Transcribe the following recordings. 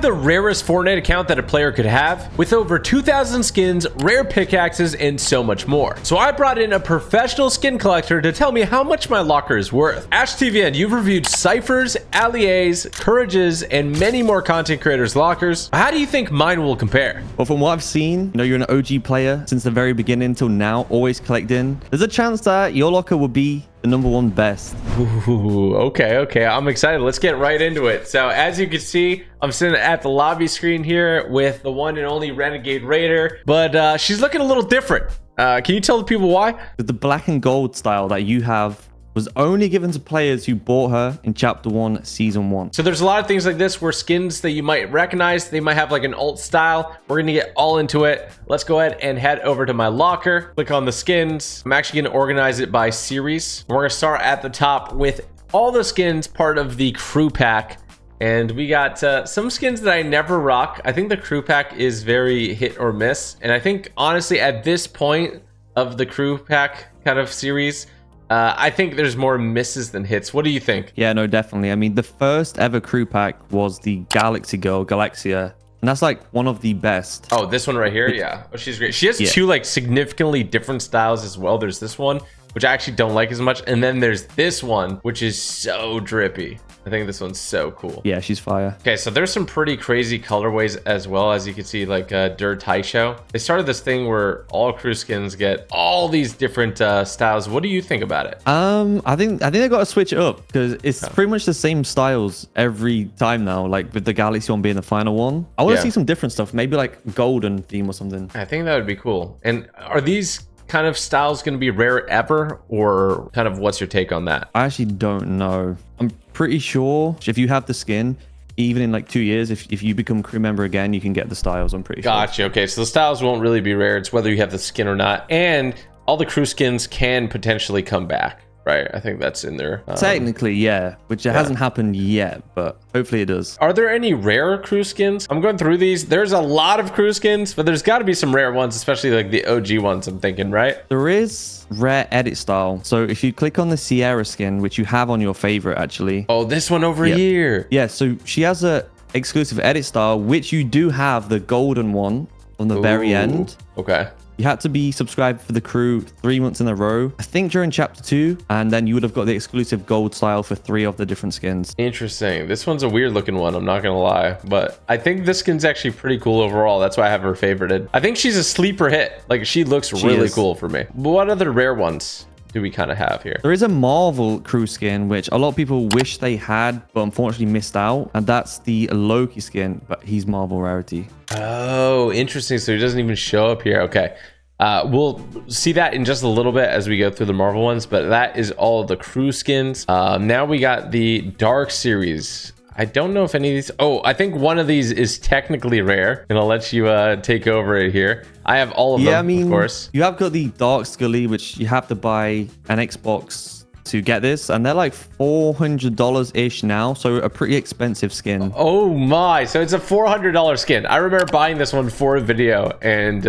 have the rarest Fortnite account that a player could have, with over 2,000 skins, rare pickaxes, and so much more. So I brought in a professional skin collector to tell me how much my locker is worth. AshTVN, you've reviewed Cyphers, Alliés, Courages, and many more content creators' lockers. How do you think mine will compare? Well, from what I've seen, you're an OG player since the very beginning till now, always collecting. There's a chance that your locker will be the #1 best. Ooh, okay. I'm excited. Let's get right into it. So as you can see, I'm sitting at the lobby screen here with the one and only Renegade Raider, but she's looking a little different. Can you tell the people why? The black and gold style that you have was only given to players who bought her in Chapter 1, Season 1. So there's a lot of things like this where skins that you might recognize, they might have like an alt style. We're going to get all into it. Let's go ahead and head over to my locker. Click on the skins. I'm actually going to organize it by series. We're going to start at the top with all the skins part of the crew pack. And we got some skins that I never rock. I think the crew pack is very hit or miss. And I think honestly at this point of the crew pack kind of series, I think there's more misses than hits. What do you think? Yeah, no, definitely. I mean, the first ever crew pack was the Galaxy Girl, Galaxia. And that's like one of the best. Oh, this one right here? Yeah. Oh, she's great. She has two like significantly different styles as well. There's this one, which I actually don't like as much. And then there's this one, which is so drippy. I think this one's so cool. Yeah, she's fire. Okay, so there's some pretty crazy colorways as well. As you can see, like Dirt High Show. They started this thing where all crew skins get all these different styles. What do you think about it? I think they got to switch it up because it's pretty much the same styles every time now. Like with the Galaxy one being the final one, I want to see some different stuff. Maybe like golden theme or something. I think that would be cool. And are these kind of styles going to be rare ever, or kind of what's your take on that? I actually don't know. I'm pretty sure if you have the skin, even in like 2 years, if you become crew member again, you can get the styles. I'm pretty sure. Gotcha. Okay, so the styles won't really be rare. It's whether you have the skin or not, and all the crew skins can potentially come back, right? I think that's in there. Technically, yeah, which it hasn't happened yet, but hopefully it does. Are there any rare crew skins? I'm going through these. There's a lot of crew skins, but there's got to be some rare ones, especially like the OG ones, I'm thinking, right? There is rare edit style. So if you click on the Sierra skin, which you have on your favorite actually. Oh, this one over here. Yeah, so she has a exclusive edit style, which you do have the golden one on the very end. Okay. You had to be subscribed for the crew 3 months in a row, I think during Chapter 2, and then you would have got the exclusive gold style for 3 of the different skins. Interesting. This one's a weird looking one, I'm not gonna lie, but I think this skin's actually pretty cool overall. That's why I have her favorited. I think she's a sleeper hit. Like, she looks really cool for me. But what other rare ones do we kind of have here? There is a Marvel crew skin, which a lot of people wish they had, but unfortunately missed out, and that's the Loki skin, but he's Marvel rarity. Oh, interesting. So he doesn't even show up here. Okay. We'll see that in just a little bit as we go through the Marvel ones, but that is all the crew skins. Now we got the Dark series. I don't know if any of these... Oh, I think one of these is technically rare, and I'll let you take over it here. I have all of them, I mean, of course. You have got the Dark Scully, which you have to buy an Xbox to get this, and they're like $400-ish now, so a pretty expensive skin. Oh my, so it's a $400 skin. I remember buying this one for a video, and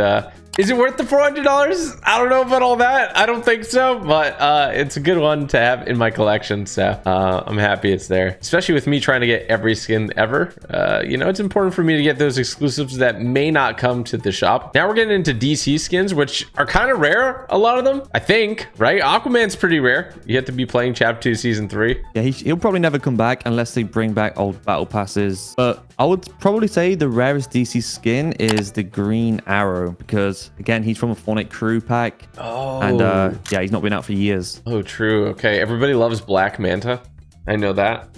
is it worth the $400? I don't know about all that. I don't think so, but it's a good one to have in my collection, so I'm happy it's there. Especially with me trying to get every skin ever. You know, it's important for me to get those exclusives that may not come to the shop. Now we're getting into DC skins, which are kind of rare, a lot of them, I think, right? Aquaman's pretty rare. You have to be playing Chapter 2 Season 3. Yeah, he'll probably never come back unless they bring back old battle passes. But I would probably say the rarest DC skin is the Green Arrow, because again, he's from a Fortnite crew pack. Oh. And yeah, he's not been out for years. Oh, true. Okay, everybody loves Black Manta. I know that.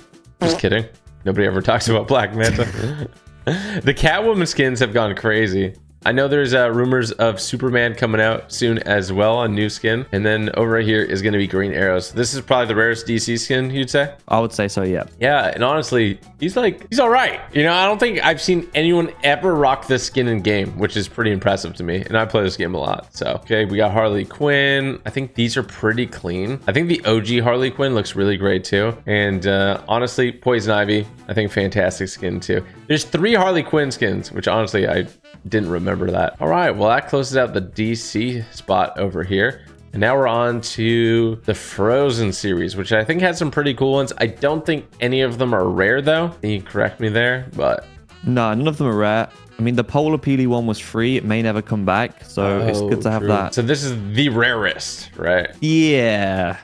Just kidding. Nobody ever talks about Black Manta. The Catwoman skins have gone crazy. I know there's rumors of Superman coming out soon as well, a new skin. And then over here is going to be Green Arrows. This is probably the rarest DC skin, you'd say? I would say so, yeah. Yeah, and honestly, he's all right. You know, I don't think I've seen anyone ever rock this skin in game, which is pretty impressive to me. And I play this game a lot. So, okay, we got Harley Quinn. I think these are pretty clean. I think the OG Harley Quinn looks really great too. And honestly, Poison Ivy, I think fantastic skin too. There's 3 Harley Quinn skins, which honestly, I didn't remember that. All right, well, that closes out the DC spot over here. And now we're on to the Frozen series, which I think had some pretty cool ones. I don't think any of them are rare though. You can correct me there, but No, none of them are rare. I mean, the Polo Peely one was free. It may never come back, so it's good to have true. that. So this is the rarest, right? Yeah.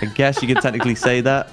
I guess you could technically say that.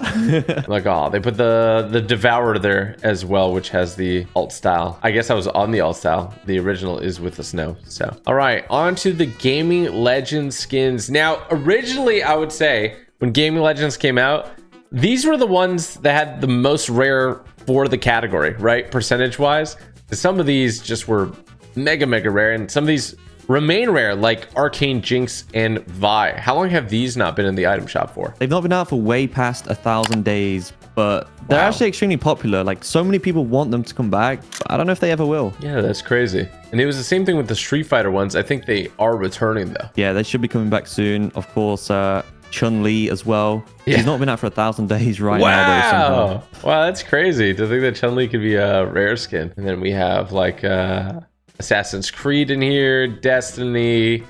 Like, oh, they put the Devourer there as well, which has the alt style. I guess I was on the alt style. The original is with the snow. So, all right, on to the Gaming Legends skins. Now, originally, I would say when Gaming Legends came out, these were the ones that had the most rare for the category, right? Percentage wise. Some of these just were mega rare, and some of these remain rare, like Arcane Jinx and Vi. How long have these not been in the item shop for? They've not been out for way past 1,000 days, but they're actually extremely popular. Like, so many people want them to come back, but I don't know if they ever will. Yeah, that's crazy. And it was the same thing with the Street Fighter ones. I think they are returning though. Yeah, they should be coming back soon. Of course, Chun-Li as well. Yeah. She's not been out for 1,000 days right now, though, somehow. Wow, that's crazy to think that Chun-Li could be a rare skin. And then we have like Assassin's Creed in here, Destiny,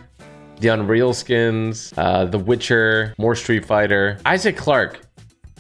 the Unreal skins, The Witcher, more Street Fighter. Isaac Clarke,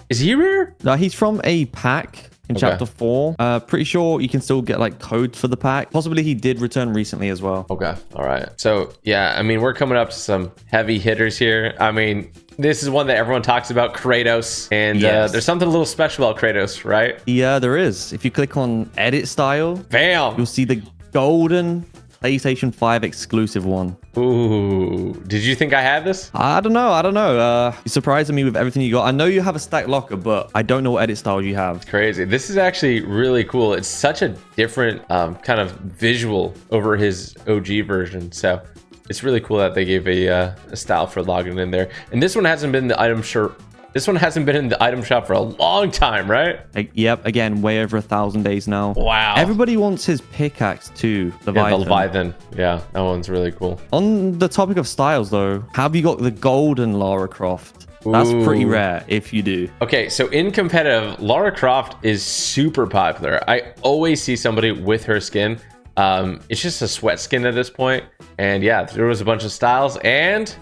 is he rare? No, he's from a pack in Chapter 4. Pretty sure you can still get like codes for the pack. Possibly he did return recently as well. Okay, all right. So yeah, I mean, we're coming up to some heavy hitters here. I mean, this is one that everyone talks about, Kratos, and there's something a little special about Kratos, right? Yeah, there is. If you click on edit style, bam, you'll see the golden PlayStation 5 exclusive one. Ooh, did you think I had this? I don't know. You surprising me with everything you got. I know you have a stacked locker, but I don't know what edit style you have. It's crazy. This is actually really cool. It's such a different kind of visual over his OG version. So it's really cool that they gave a style for logging in there. And this one hasn't been in the item shop. This one hasn't been in the item shop for a long time, right? Yep. Again, way over 1,000 days now. Wow. Everybody wants his pickaxe too. The Leviathan. Yeah, that one's really cool. On the topic of styles, though, have you got the golden Lara Croft? That's pretty rare if you do. Okay, so in competitive, Lara Croft is super popular. I always see somebody with her skin. It's just a sweat skin at this point. And yeah, there was a bunch of styles and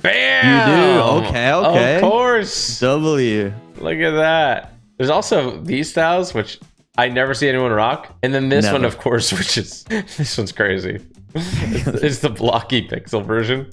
bam! You do? Okay. Of course. W. Look at that. There's also these styles, which I never see anyone rock. And then this one, of course, which is, this one's crazy. It's the blocky pixel version.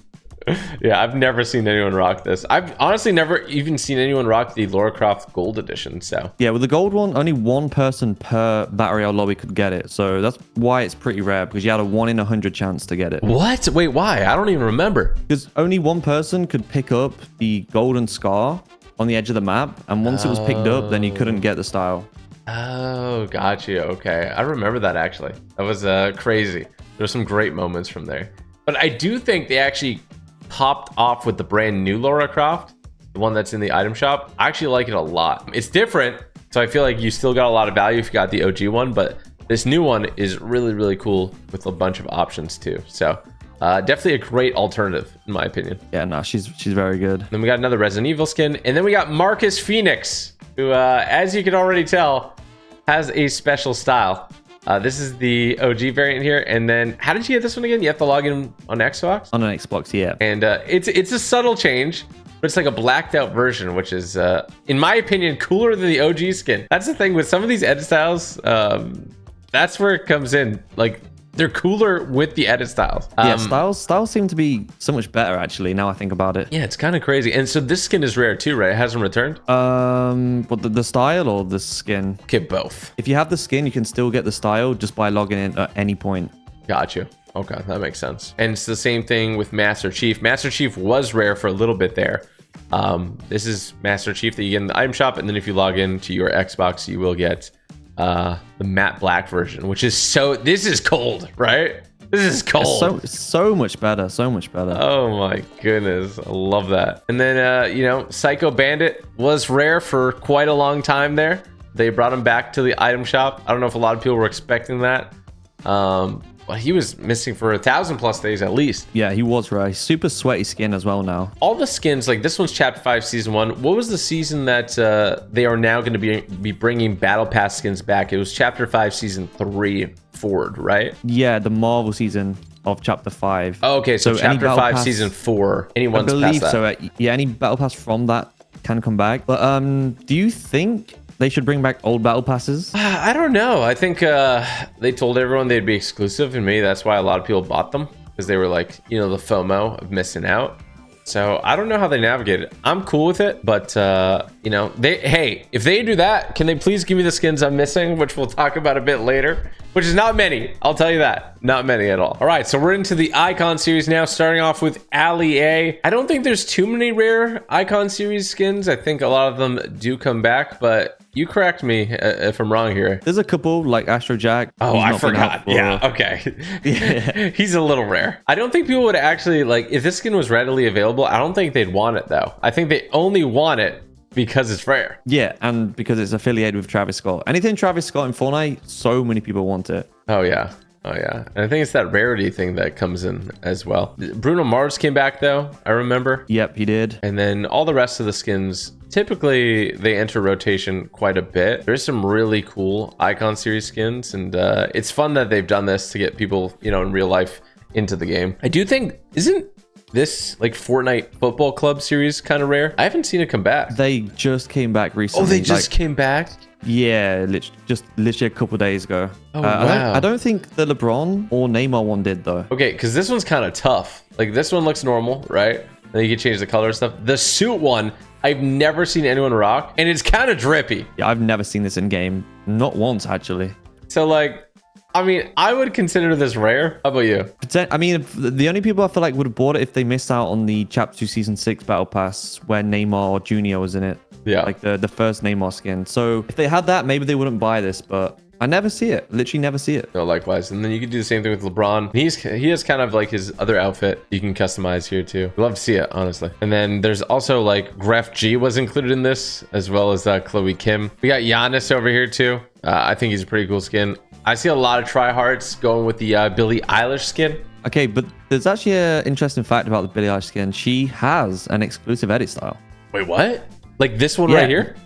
Yeah, I've never seen anyone rock this. I've honestly never even seen anyone rock the Lara Croft Gold Edition, so. Yeah, with the gold one, only one person per Battle Royale lobby could get it. So that's why it's pretty rare, because you had a 1 in 100 chance to get it. What? Wait, why? I don't even remember. Because only one person could pick up the golden scar on the edge of the map, and once it was picked up, then you couldn't get the style. Oh, got you. Okay, I remember that actually. That was crazy. There's some great moments from there. But I do think they actually popped off with the brand new Lara Croft, the one that's in the item shop. I actually like it a lot. It's different, so I feel like you still got a lot of value if you got the OG one, but this new one is really cool with a bunch of options too. So definitely a great alternative in my opinion. Yeah, no, she's very good. Then we got another Resident Evil skin, and then we got Marcus Phoenix, who as you can already tell has a special style. This is the OG variant here. And then how did you get this one again? You have to log in on Xbox? On an Xbox, yeah. And it's a subtle change, but it's like a blacked out version, which is, in my opinion, cooler than the OG skin. That's the thing with some of these edit styles. That's where it comes in. Like, they're cooler with the edit styles. Yeah, styles seem to be so much better, actually, now I think about it. Yeah, it's kind of crazy. And so this skin is rare too, right? It hasn't returned? What, the style or the skin? Okay, both. If you have the skin, you can still get the style just by logging in at any point. Got you. Okay, that makes sense. And it's the same thing with Master Chief. Master Chief was rare for a little bit there. This is Master Chief that you get in the item shop, and then if you log in to your Xbox, you will get the matte black version, which is this is cold, right? This is cold. It's so much better, so much better. Oh my goodness, I love that. And then you know, Psycho Bandit was rare for quite a long time there. They brought him back to the item shop. I don't know if a lot of people were expecting that. But he was missing for 1,000+ days at least. Yeah, he was rare. Super sweaty skin as well now. All the skins, like this one's Chapter 5 Season 1. What was the season that they are now going to be bringing Battle Pass skins back? It was Chapter 5 Season 3 forward, right? Yeah, the Marvel season of Chapter 5. Oh, okay, so Chapter 5 Season 4. Anyone's past that? So, yeah, any Battle Pass from that can come back. But do you think they should bring back old battle passes? I don't know. I think they told everyone they'd be exclusive, and maybe that's why a lot of people bought them, because they were like, you know, the FOMO of missing out. So I don't know how they navigate it. I'm cool with it, but you know, hey, if they do that, can they please give me the skins I'm missing, which we'll talk about a bit later, which is not many. I'll tell you that. Not many at all. All right, so we're into the Icon series now, starting off with Ali A. I don't think there's too many rare Icon series skins. I think a lot of them do come back, but you correct me if I'm wrong here. There's a couple like Astro Jack. Oh, I forgot. Yeah, okay. Yeah. He's a little rare. I don't think people would actually, like, if this skin was readily available, I don't think they'd want it though. I think they only want it because it's rare. Yeah, and because it's affiliated with Travis Scott. Anything Travis Scott in Fortnite, so many people want it. Oh yeah. Oh yeah. And I think it's that rarity thing that comes in as well. Bruno Mars came back though, I remember. Yep, he did. And then all the rest of the skins, typically they enter rotation quite a bit. There's some really cool Icon series skins, and it's fun that they've done this to get people, you know, in real life into the game. I do think, isn't this like Fortnite Football Club series kind of rare? I haven't seen it come back. They just came back recently. Oh, they just came back? Yeah, literally a couple days ago. Oh, wow. I don't think the LeBron or Neymar one did though. Okay, because this one's kind of tough. Like this one looks normal, right? And then you can change the color and stuff. The suit one, I've never seen anyone rock, and it's kind of drippy. Yeah, I've never seen this in game. Not once, actually. So like, I mean, I would consider this rare. How about you? I mean, the only people I feel like would have bought it if they missed out on the Chapter 2 Season 6 Battle Pass where Neymar Jr. was in it. Yeah. Like the first Neymar skin. So if they had that, maybe they wouldn't buy this, but I never see it. Literally never see it. No, likewise. And then you can do the same thing with LeBron. He has kind of like his other outfit you can customize here too. I'd love to see it, honestly. And then there's also like Graf G was included in this, as well as Chloe Kim. We got Giannis over here too. I think he's a pretty cool skin. I see a lot of tryhards going with the Billie Eilish skin. Okay, but there's actually an interesting fact about the Billie Eilish skin. She has an exclusive edit style. Wait, what? Like this one Yeah. right here?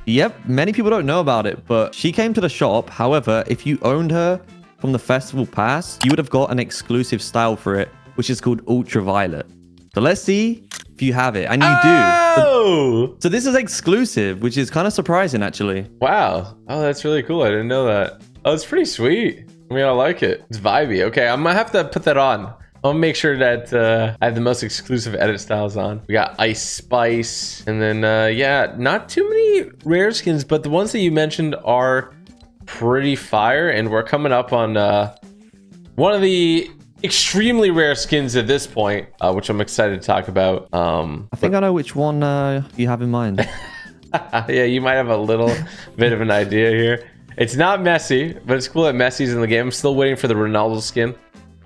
Yep, many people don't know about it, but she came to the shop. However, if you owned her from the festival pass, you would have got an exclusive style for it, which is called Ultraviolet. So let's see if you have it, and you do. Oh! So this is exclusive, which is kind of surprising, actually. Wow. Oh, that's really cool. I didn't know that. Oh, it's pretty sweet. I mean, I like it. It's vibey. Okay, I'm gonna have to put that on. I'll make sure that I have the most exclusive edit styles on. We got Ice Spice, and then yeah, not too many rare skins, but the ones that you mentioned are pretty fire. And we're coming up on one of the extremely rare skins at this point, which I'm excited to talk about. I think I know which one you have in mind. Yeah, you might have a little bit of an idea here. It's not Messi, but it's cool that Messi's in the game. I'm still waiting for the Ronaldo skin.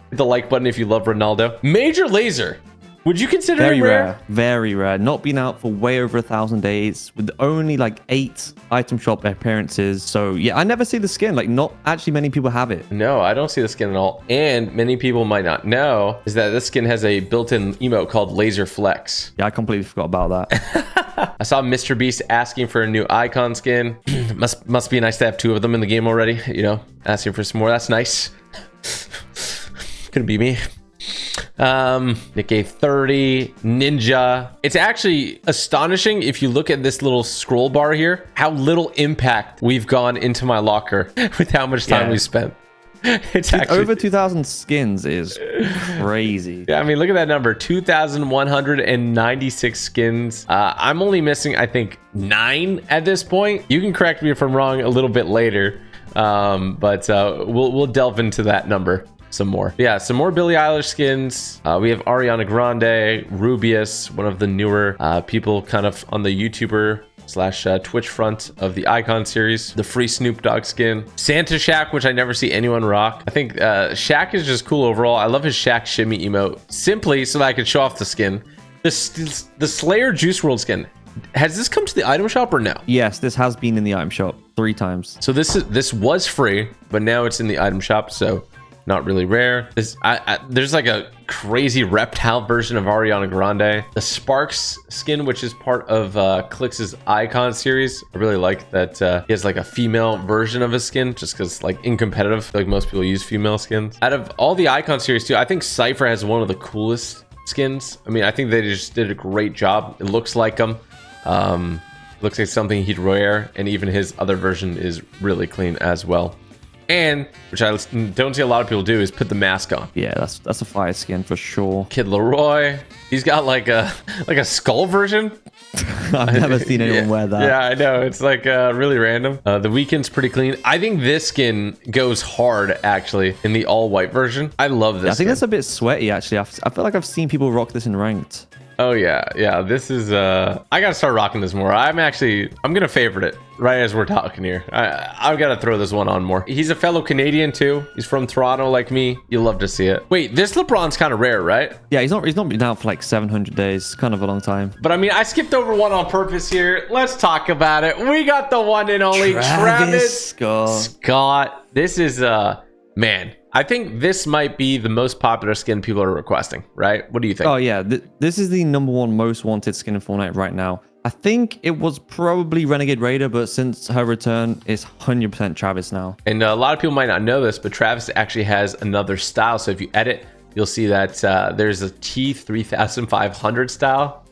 Hit the like button if you love Ronaldo. Major Laser. Would you consider Very it rare? Very rare. Not been out for way over 1,000 days with only like 8 item shop appearances. So yeah, I never see the skin. Like not actually many people have it. No, I don't see the skin at all. And many people might not know is that this skin has a built-in emote called Laser Flex. Yeah, I completely forgot about that. I saw Mr. Beast asking for a new icon skin. must be nice to have 2 of them in the game already. You know, asking for some more. That's nice. Couldn't be me. Nikkei 30, Ninja. It's actually astonishing if you look at this little scroll bar here, how little impact we've gone into my locker with how much time we spent. It's Dude, actually over 2,000 skins is crazy. Yeah, I mean, look at that number, 2,196 skins. I'm only missing, I think, 9 at this point. You can correct me if I'm wrong a little bit later, but we'll delve into that number some more. Yeah, some more Billie Eilish skins. We have Ariana Grande, Rubius, one of the newer people kind of on the YouTuber / Twitch front of the Icon series. The free Snoop Dogg skin. Santa Shaq, which I never see anyone rock. I think Shaq is just cool overall. I love his Shaq shimmy emote. Simply so that I can show off the skin. The Slayer Juice WRLD skin. Has this come to the item shop or no? Yes, this has been in the item shop 3 times. So this was free, but now it's in the item shop, so not really rare. There's like a crazy reptile version of Ariana Grande. The Sparks skin, which is part of Clix's Icon series. I really like that he has like a female version of his skin, just because like in competitive, like most people use female skins. Out of all the Icon series too, I think Cypher has one of the coolest skins. I mean, I think they just did a great job. It looks like them. Looks like something he'd rare, and even his other version is really clean as well. And, which I don't see a lot of people do, is put the mask on. Yeah, that's a fire skin for sure. Kid Leroy, he's got like a skull version. I've never seen anyone wear that. Yeah, I know. It's like really random. The weekend's pretty clean. I think this skin goes hard, actually, in the all-white version. I love this Yeah, I think skin. that's a bit sweaty, actually. I feel like I've seen people rock this in ranked. Oh, yeah. This is... I gotta start rocking this more. I'm gonna favorite it right as we're talking here. I've got to throw this one on more. He's a fellow Canadian, too. He's from Toronto, like me. You'll love to see it. Wait, this LeBron's kind of rare, right? Yeah, he's not been out for like 700 days. Kind of a long time. But I mean, I skipped over one on purpose here. Let's talk about it. We got the one and only Travis Scott. This is man, I think this might be the most popular skin people are requesting, right? What do you think? Oh yeah, this is the #1 most wanted skin in Fortnite right now. I think it was probably Renegade Raider, but since her return, it's 100% Travis now. And a lot of people might not know this, but Travis actually has another style. So if you edit, you'll see that there's a T3500 style,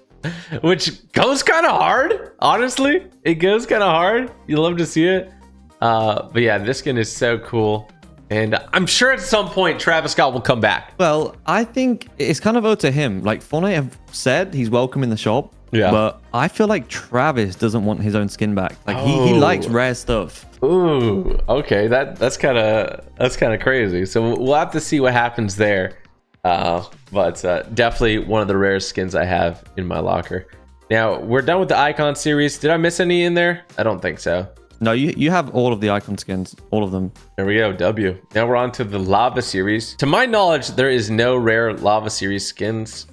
which goes kind of hard. Honestly, it goes kind of hard. You love to see it. But yeah, this skin is so cool. And I'm sure at some point Travis Scott will come back. Well, I think it's kind of owed to him. Like Fortnite have said he's welcome in the shop. Yeah. But I feel like Travis doesn't want his own skin back. Like he likes rare stuff. Ooh, okay. That's kind of crazy. So we'll have to see what happens there. But definitely one of the rarest skins I have in my locker. Now we're done with the icon series. Did I miss any in there? I don't think so. No, you have all of the icon skins, all of them. There we go, W. Now we're on to the lava series. To my knowledge, there is no rare lava series skins.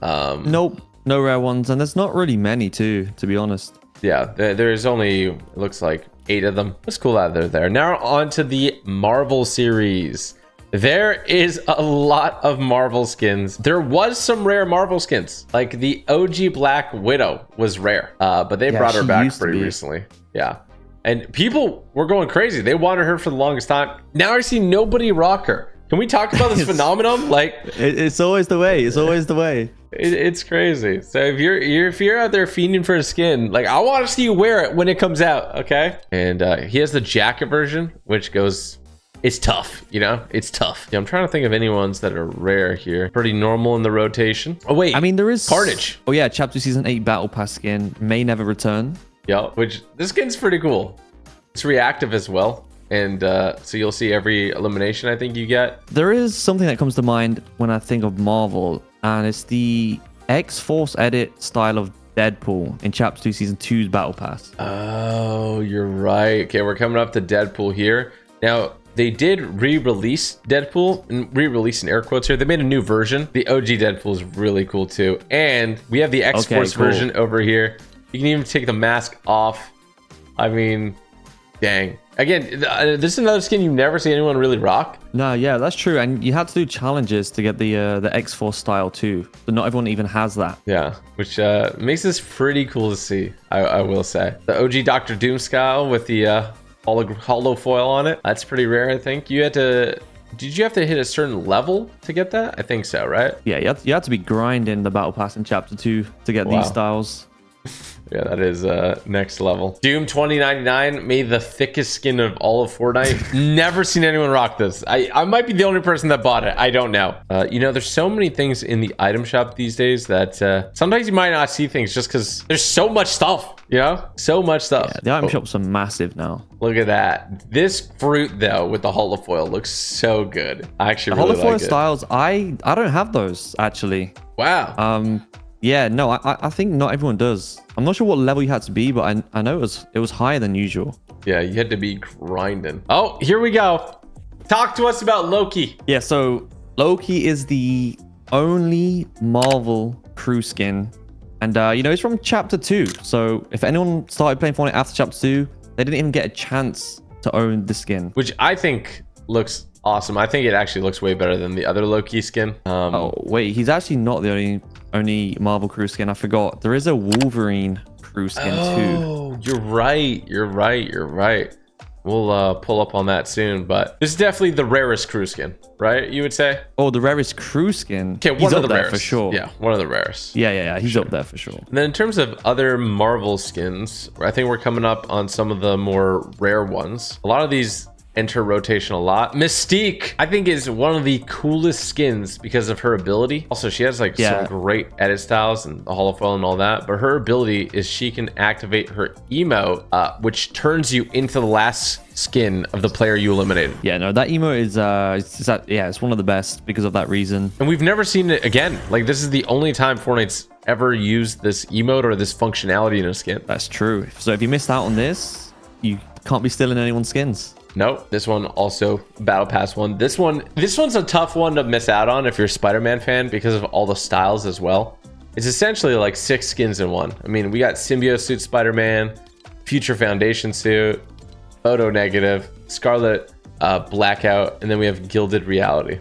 Nope, no rare ones, and there's not really many too, to be honest. Yeah, there's only, it looks like 8 of them. That's cool that they're there. Now on to the Marvel series. There is a lot of Marvel skins. There was some rare Marvel skins, like the OG Black Widow was rare, but they brought her back pretty recently. Yeah. And people were going crazy. They wanted her for the longest time. Now I see nobody rock her. Can we talk about this phenomenon? Like, it's always the way. It's always the way. It's crazy. So if you're out there fiending for a skin, like I want to see you wear it when it comes out. Okay. And he has the jacket version, which goes. It's tough, you know? It's tough. Yeah, I'm trying to think of any ones that are rare here. Pretty normal in the rotation. Oh wait. I mean, there is Carnage. Oh yeah, Chapter Season 8 Battle Pass skin may never return. Yeah, which this skin's pretty cool. It's reactive as well. And so you'll see every elimination I think you get. There is something that comes to mind when I think of Marvel, and it's the X-Force edit style of Deadpool in Chapter 2 Season 2's Battle Pass. Oh, you're right. Okay, we're coming up to Deadpool here. Now, they did re-release Deadpool, and re-release in air quotes here. They made a new version. The OG Deadpool is really cool too. And we have the X-Force version over here. You can even take the mask off. I mean, dang. Again, this is another skin you never see anyone really rock. No, yeah, that's true. And you had to do challenges to get the X-Force style too. So not everyone even has that. Yeah, which makes this pretty cool to see, I will say. The OG Doctor Doom style with the hollow foil on it. That's pretty rare, I think. You had to... Did you have to hit a certain level to get that? I think so, right? Yeah, you had to be grinding the Battle Pass in Chapter 2 to get these styles. Yeah, that is next level. Doom 2099 made the thickest skin of all of Fortnite. Never seen anyone rock this. I might be the only person that bought it. I don't know. You know, there's so many things in the item shop these days that sometimes you might not see things just because there's so much stuff. You know? So much stuff. Yeah, the item shops are massive now. Look at that. This fruit, though, with the holofoil looks so good. I actually really like it. The holofoil styles, I don't have those, actually. Wow. Yeah, no, I think not everyone does. I'm not sure what level you had to be, but I know it was higher than usual. Yeah, you had to be grinding. Oh, here we go. Talk to us about Loki. Yeah, so Loki is the only Marvel crew skin. And, you know, it's from Chapter 2. So if anyone started playing Fortnite after Chapter 2, they didn't even get a chance to own the skin. Which I think looks awesome. I think it actually looks way better than the other Loki skin. Oh, wait, he's actually not the only Marvel crew skin. I forgot. There is a Wolverine crew skin too. Oh, you're right. You're right. We'll pull up on that soon, but this is definitely the rarest crew skin, right? You would say? Oh, the rarest crew skin. Okay, He's one of up the there rarest for sure. Yeah, one of the rarest. Yeah. He's up there for sure. And then in terms of other Marvel skins, I think we're coming up on some of the more rare ones. A lot of these enter rotation a lot. Mystique, I think, is one of the coolest skins because of her ability. Also, she has like some great edit styles and the Hall of Foil and all that, but her ability is she can activate her emote, which turns you into the last skin of the player you eliminated. Yeah, no, that emote is it's one of the best because of that reason. And we've never seen it again. Like, this is the only time Fortnite's ever used this emote or this functionality in a skin. That's true. So if you missed out on this, you can't be stealing anyone's skins. Nope. This one also battle pass one. This one's a tough one to miss out on if you're a Spider-Man fan because of all the styles as well. It's essentially like 6 skins in one. I mean, we got Symbiote suit Spider-Man, Future Foundation suit, Photo Negative, Scarlet Blackout, and then we have Gilded Reality.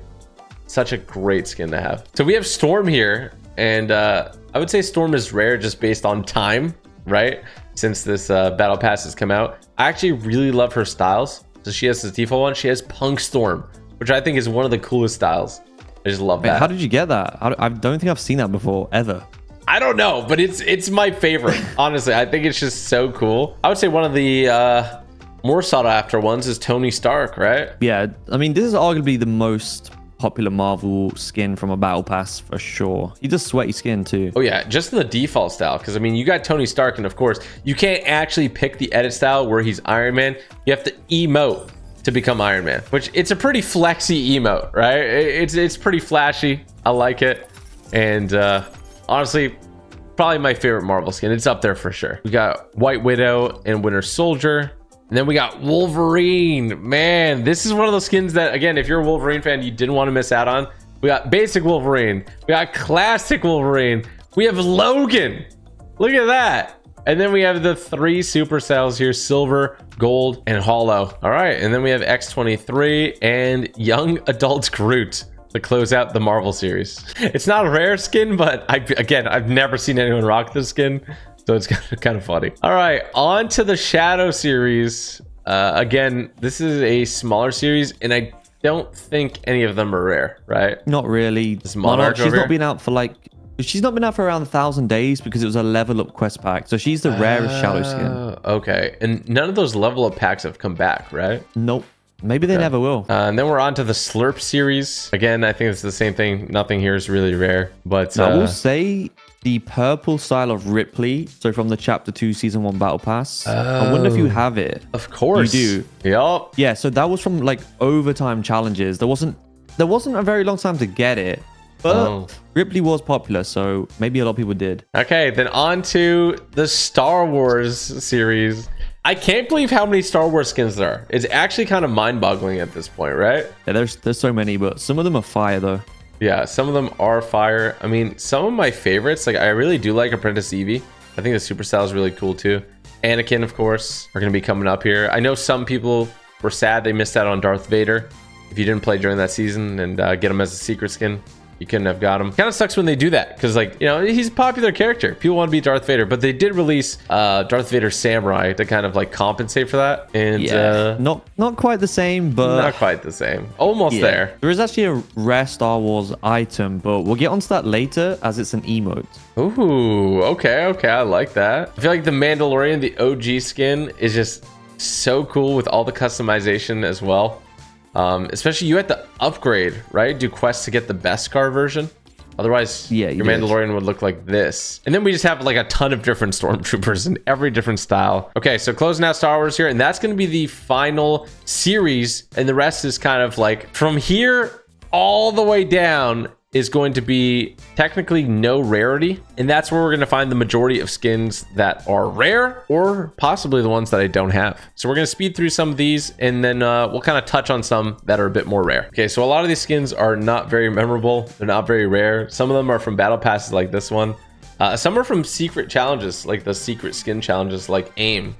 Such a great skin to have. So we have Storm here, and I would say Storm is rare just based on time, right? Since this battle pass has come out. I actually really love her styles. So she has the default one. She has Punk Storm, which I think is one of the coolest styles. I just love that. How did you get that? I don't think I've seen that before, ever. I don't know, but it's my favorite. Honestly, I think it's just so cool. I would say one of the more sought after ones is Tony Stark, right? Yeah, I mean, this is arguably the most popular Marvel skin from a battle pass for sure. He does sweaty skin too. Oh yeah, just in the default style, because I mean, you got Tony Stark, and of course you can't actually pick the edit style where he's Iron Man. You have to emote to become Iron Man, which it's a pretty flexy emote, right? It's pretty flashy. I like it. And honestly, probably my favorite Marvel skin. It's up there for sure. We got White Widow and Winter Soldier. And then we got Wolverine. Man, this is one of those skins that, again, if you're a Wolverine fan, you didn't want to miss out on. We got basic Wolverine. We got classic Wolverine. We have Logan. Look at that. And then we have the 3 super styles here: silver, gold, and hollow. All right. And then we have X-23 and young adult Groot to close out the Marvel series. It's not a rare skin, but I've never seen anyone rock this skin. So it's kind of funny. All right, on to the Shadow series. Again, this is a smaller series, and I don't think any of them are rare, right? Not really. This Monarch she's not been out for around 1,000 days because it was a level up quest pack. So she's the rarest Shadow skin. Okay, and none of those level up packs have come back, right? Nope. Maybe they never will. And then we're on to the Slurp series. Again, I think it's the same thing. Nothing here is really rare, but I will say the purple style of Ripley, so from the Chapter 2 Season 1 Battle Pass. I wonder if you have it. Of course. You do. Yup. Yeah, so that was from like overtime challenges. There wasn't a very long time to get it, but Ripley was popular, so maybe a lot of people did. Okay, then on to the Star Wars series. I can't believe how many Star Wars skins there are. It's actually kind of mind-boggling at this point, right? Yeah, there's so many, but some of them are fire though. Yeah, some of them are fire. I mean, some of my favorites, like I really do like Apprentice Evie. I think the super style is really cool too. Anakin, of course, are going to be coming up here. I know some people were sad they missed out on Darth Vader. If you didn't play during that season and get him as a secret skin, you couldn't have got him. Kind of sucks when they do that because, like, you know, he's a popular character. People want to be Darth Vader, but they did release Darth Vader Samurai to kind of like compensate for that. And yeah, not quite the same, but not quite the same. Almost there. There is actually a rare Star Wars item, but we'll get onto that later as it's an emote. Ooh, okay, I like that. I feel like the Mandalorian, the OG skin, is just so cool with all the customization as well. Especially you had to upgrade, right? Do quests to get the Beskar version. Otherwise, your Mandalorian would look like this. And then we just have like a ton of different stormtroopers in every different style. Okay, so closing out Star Wars here, and that's going to be the final series. And the rest is kind of like from here all the way down is going to be technically no rarity. And that's where we're going to find the majority of skins that are rare or possibly the ones that I don't have. So we're going to speed through some of these and then we'll kind of touch on some that are a bit more rare. Okay, so a lot of these skins are not very memorable. They're not very rare. Some of them are from battle passes like this one. Some are from secret challenges, like the secret skin challenges like AIM,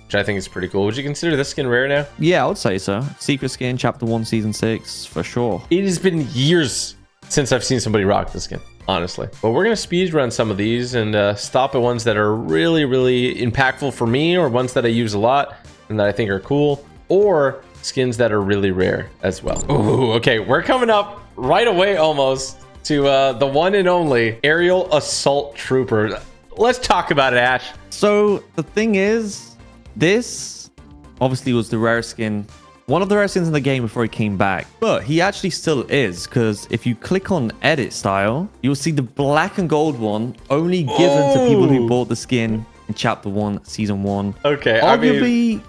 which I think is pretty cool. Would you consider this skin rare now? Yeah, I would say so. Secret skin, Chapter 1, Season 6, for sure. It has been years since I've seen somebody rock this skin, honestly. But we're going to speed run some of these and stop at ones that are really, really impactful for me or ones that I use a lot and that I think are cool. or skins that are really rare as well. Ooh, okay, we're coming up right away almost to the one and only Aerial Assault Trooper. Let's talk about it, Ash. So the thing is, this obviously was the rare skin, one of the rare skins in the game before he came back, but he actually still is, because if you click on edit style, you'll see the black and gold one only given to people who bought the skin in chapter 1 season 1. Okay, arguably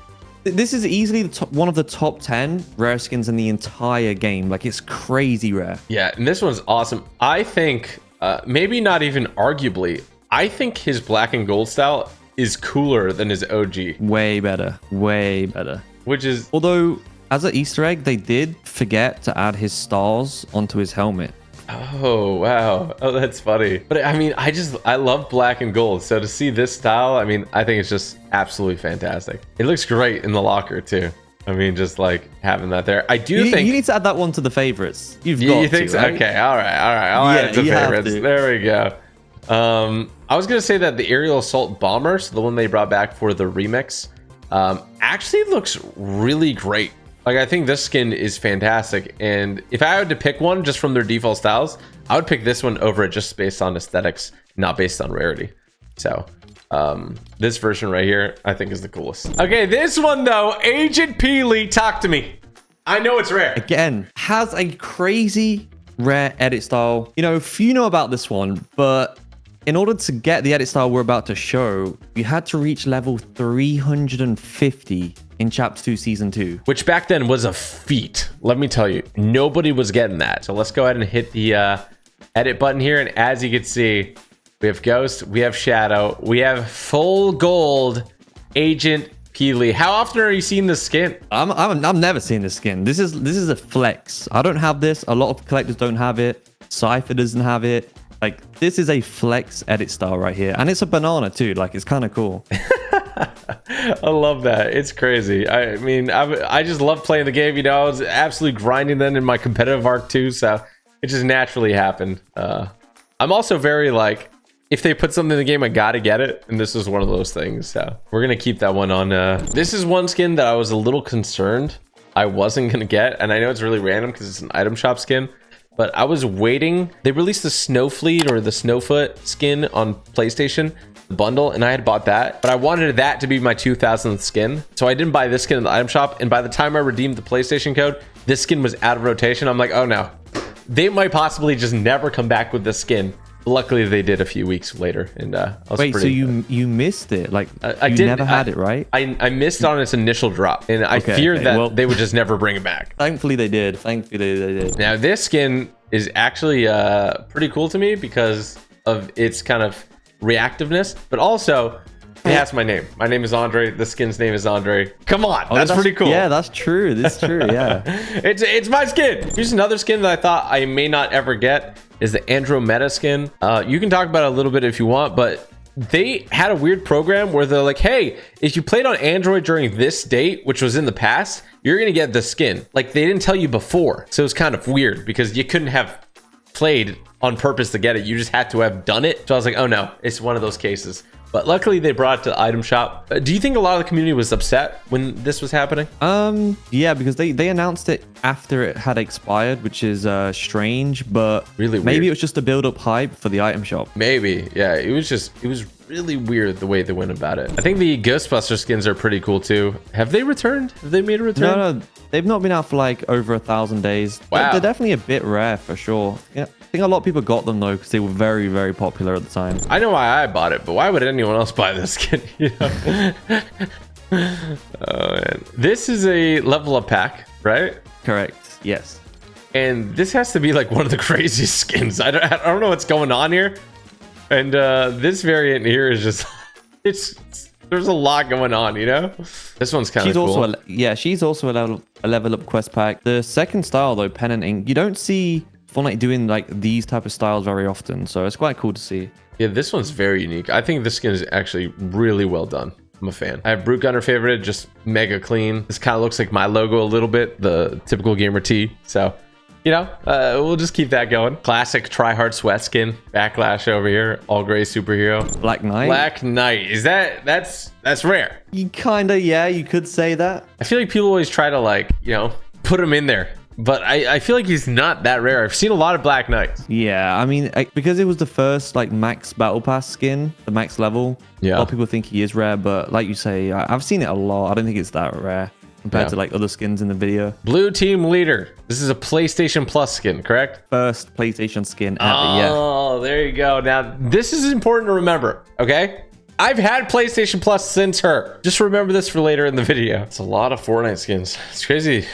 this is easily one of the top 10 rare skins in the entire game. Like, it's crazy rare. Yeah, and this one's awesome. I think maybe not even arguably, I think his black and gold style is cooler than his OG. Way better, way better. Which is, although as an Easter egg, they did forget to add his stars onto his helmet. oh wow, oh that's funny. But I mean, I love black and gold, so to see this style, I mean, I think it's just absolutely fantastic. It looks great in the locker too. I mean, just like having that there. I do think you need to add that one to the favorites. You think to, so? Right? Okay, all right, I'll add it to favorites. There we go. I was gonna say that the Aerial Assault Bomber, so the one they brought back for the remix, actually looks really great. Like, I think this skin is fantastic, and if I had to pick one just from their default styles, I would pick this one over it just based on aesthetics, not based on rarity. So this version right here, I think, is the coolest. Okay, this one though, Agent Peely, talk to me. I know it's rare. Again, has a crazy rare edit style. You know, few know about this one, but in order to get the edit style we're about to show, you had to reach level 350 in chapter 2 season 2, which back then was a feat. Let me tell you, nobody was getting that. So let's go ahead and hit the edit button here, and as you can see, we have Ghost, we have Shadow, we have full gold Agent Peely. How often are you seeing this skin? I'm never seeing this skin. This is a flex. I don't have this. A lot of collectors don't have it. Cypher doesn't have it. Like, this is a flex edit style right here, and it's a banana too. Like, it's kind of cool. I love that. It's crazy. I mean, I just love playing the game. You know, I was absolutely grinding then in my competitive arc too, so it just naturally happened. I'm also very like, if they put something in the game, I gotta get it, and this is one of those things. So we're gonna keep that one on. This is one skin that I was a little concerned I wasn't gonna get, and I know it's really random because it's an item shop skin. But I was waiting. They released the Snowfleet or the Snowfoot skin on PlayStation bundle, and I had bought that. But I wanted that to be my 2000th skin. So I didn't buy this skin in the item shop. And by the time I redeemed the PlayStation code, this skin was out of rotation. I'm like, oh no. They might possibly just never come back with this skin. Luckily, they did a few weeks later. And I was Wait, pretty, so you missed it? Like, I you didn't, never had it, right? I missed on its initial drop. And I feared that they would just never bring it back. Thankfully, they did. Thankfully, they did. Now, this skin is actually pretty cool to me because of its kind of reactiveness, but also it has my name. My name is Andre. The skin's name is Andre. Come on, that's pretty cool. Yeah, that's true. That's true. Yeah, it's my skin. Here's another skin that I thought I may not ever get is the Andromeda skin. You can talk about it a little bit if you want, but they had a weird program where they're like, hey, if you played on Android during this date, which was in the past, you're gonna get the skin. Like, they didn't tell you before, so it was kind of weird because you couldn't have played on purpose to get it. You just had to have done it. So I was like, oh no, it's one of those cases. But luckily they brought it to the item shop. Do you think a lot of the community was upset when this was happening? Yeah, because they announced it after it had expired, which is strange, but really weird. Maybe it was just to build up hype for the item shop. Maybe, yeah. It was really weird the way they went about it. I think the Ghostbuster skins are pretty cool too. Have they returned? Have they made a return? No, they've not been out for like over 1,000 days. Wow. They're definitely a bit rare for sure. Yeah. I think a lot of people got them though because they were very, very popular at the time. I know why I bought it, but why would anyone else buy this skin? You know? Oh man, this is a level up pack, right? Correct. Yes. And this has to be like one of the craziest skins. I don't know what's going on here. And this variant here is just there's a lot going on, you know. This one's kind of cool. She's also a level up quest pack. The second style though, pen and ink, you don't see Fortnite doing like these type of styles very often, so it's quite cool to see. Yeah, this one's very unique. I think this skin is actually really well done. I'm a fan. I have Brute Gunner favorite, just mega clean. This kind of looks like my logo a little bit, the typical gamer tee. So you know, we'll just keep that going. Classic tryhard sweat skin. Backlash over here. All gray superhero. Black Knight. Black Knight. Is that's rare? You kind of, yeah, you could say that. I feel like people always try to like, you know, put him in there. But I feel like he's not that rare. I've seen a lot of Black Knights. Yeah, I mean, because it was the first like max battle pass skin, the max level. Yeah. A lot of people think he is rare, but like you say, I've seen it a lot. I don't think it's that rare compared to like other skins in the video. Blue Team Leader. This is a PlayStation Plus skin, correct? First PlayStation skin ever, yeah. Oh, there you go. Now, this is important to remember, okay? I've had PlayStation Plus since her. Just remember this for later in the video. It's a lot of Fortnite skins. It's crazy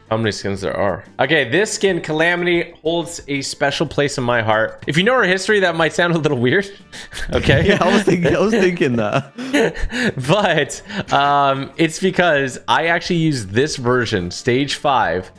how many skins there are. Okay, this skin, Calamity, holds a special place in my heart. If you know her history, that might sound a little weird. Okay. Yeah, I was thinking that. But it's because I actually used this version, Stage 5,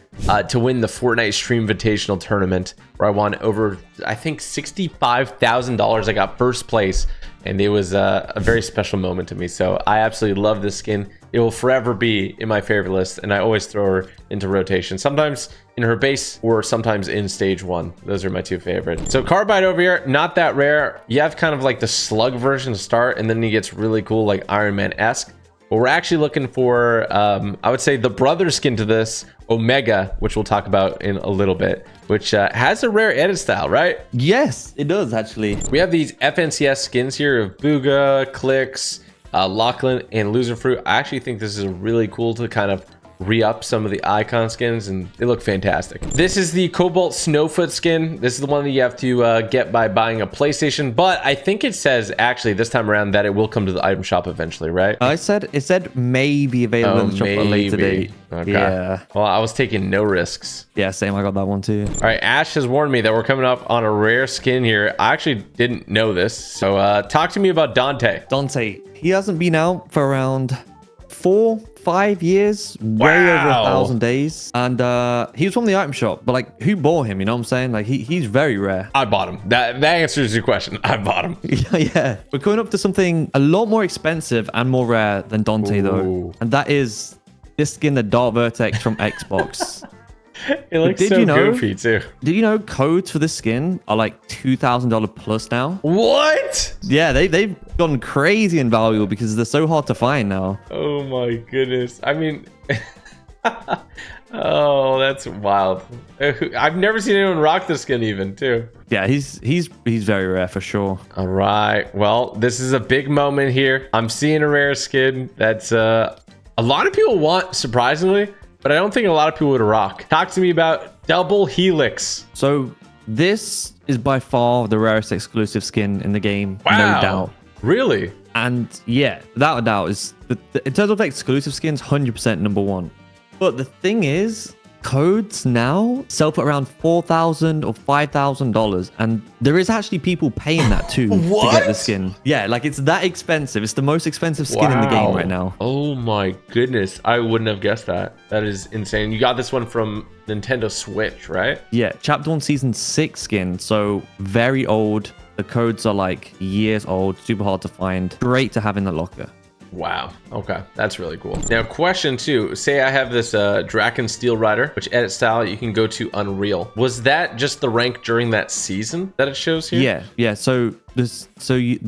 to win the Fortnite Stream Invitational Tournament, where I won over, I think, $65,000. I got first place, and it was a very special moment to me. So I absolutely love this skin. It will forever be in my favorite list, and I always throw her into rotation. Sometimes in her base, or sometimes in Stage 1. Those are my two favorites. So Carbide over here, not that rare. You have kind of like the slug version to start, and then he gets really cool, like Iron Man-esque. But we're actually looking for, I would say, the brother skin to this, Omega, which we'll talk about in a little bit, which has a rare edit style, right? Yes, it does actually. We have these FNCS skins here of Booga, Clicks, Lachlan, and Loser Fruit. I actually think this is really cool to kind of re-up some of the icon skins, and they look fantastic. This is the Cobalt Snowfoot skin. This is the one that you have to get by buying a PlayStation, but I think it says actually this time around that it will come to the item shop eventually, right? It said may be available in the shop at a later date. Okay. Yeah. Well, I was taking no risks. Yeah, same. I got that one too. All right, Ash has warned me that we're coming up on a rare skin here. I actually didn't know this, so talk to me about Dante. Dante, he hasn't been out for around 4-5 years, way over 1,000 days, and he was from the item shop, but like, who bought him? You know what I'm saying? Like, he's very rare. I bought him. That answers your question. I bought him. Yeah, we're going up to something a lot more expensive and more rare than Dante. Ooh. Though, and that is this skin, the Dark Vertex from Xbox. It looks so goofy too. Did you know codes for this skin are like $2,000 plus now? What? Yeah, they've gone crazy in value because they're so hard to find now. Oh my goodness. I mean, oh, that's wild. I've never seen anyone rock this skin even too. Yeah, he's very rare for sure. All right. Well, this is a big moment here. I'm seeing a rare skin that's a lot of people want, surprisingly. But I don't think a lot of people would rock. Talk to me about Double Helix. So this is by far the rarest exclusive skin in the game, wow. No doubt. Really? And yeah, without a doubt, is in terms of exclusive skins, 100% number one. But the thing is, codes now sell for around $4,000 or $5,000, and there is actually people paying that too to get the skin. Yeah, like it's that expensive. It's the most expensive skin in the game right now. Oh my goodness, I wouldn't have guessed that. That is insane. You got this one from Nintendo Switch, right? Yeah, Chapter 1 Season 6 skin, so very old. The codes are like years old, super hard to find. Great to have in the locker. Wow. Okay. That's really cool. Now, question 2. Say I have this Draken Steel Rider, which edit style you can go to Unreal. Was that just the rank during that season that it shows here? Yeah. Yeah. So this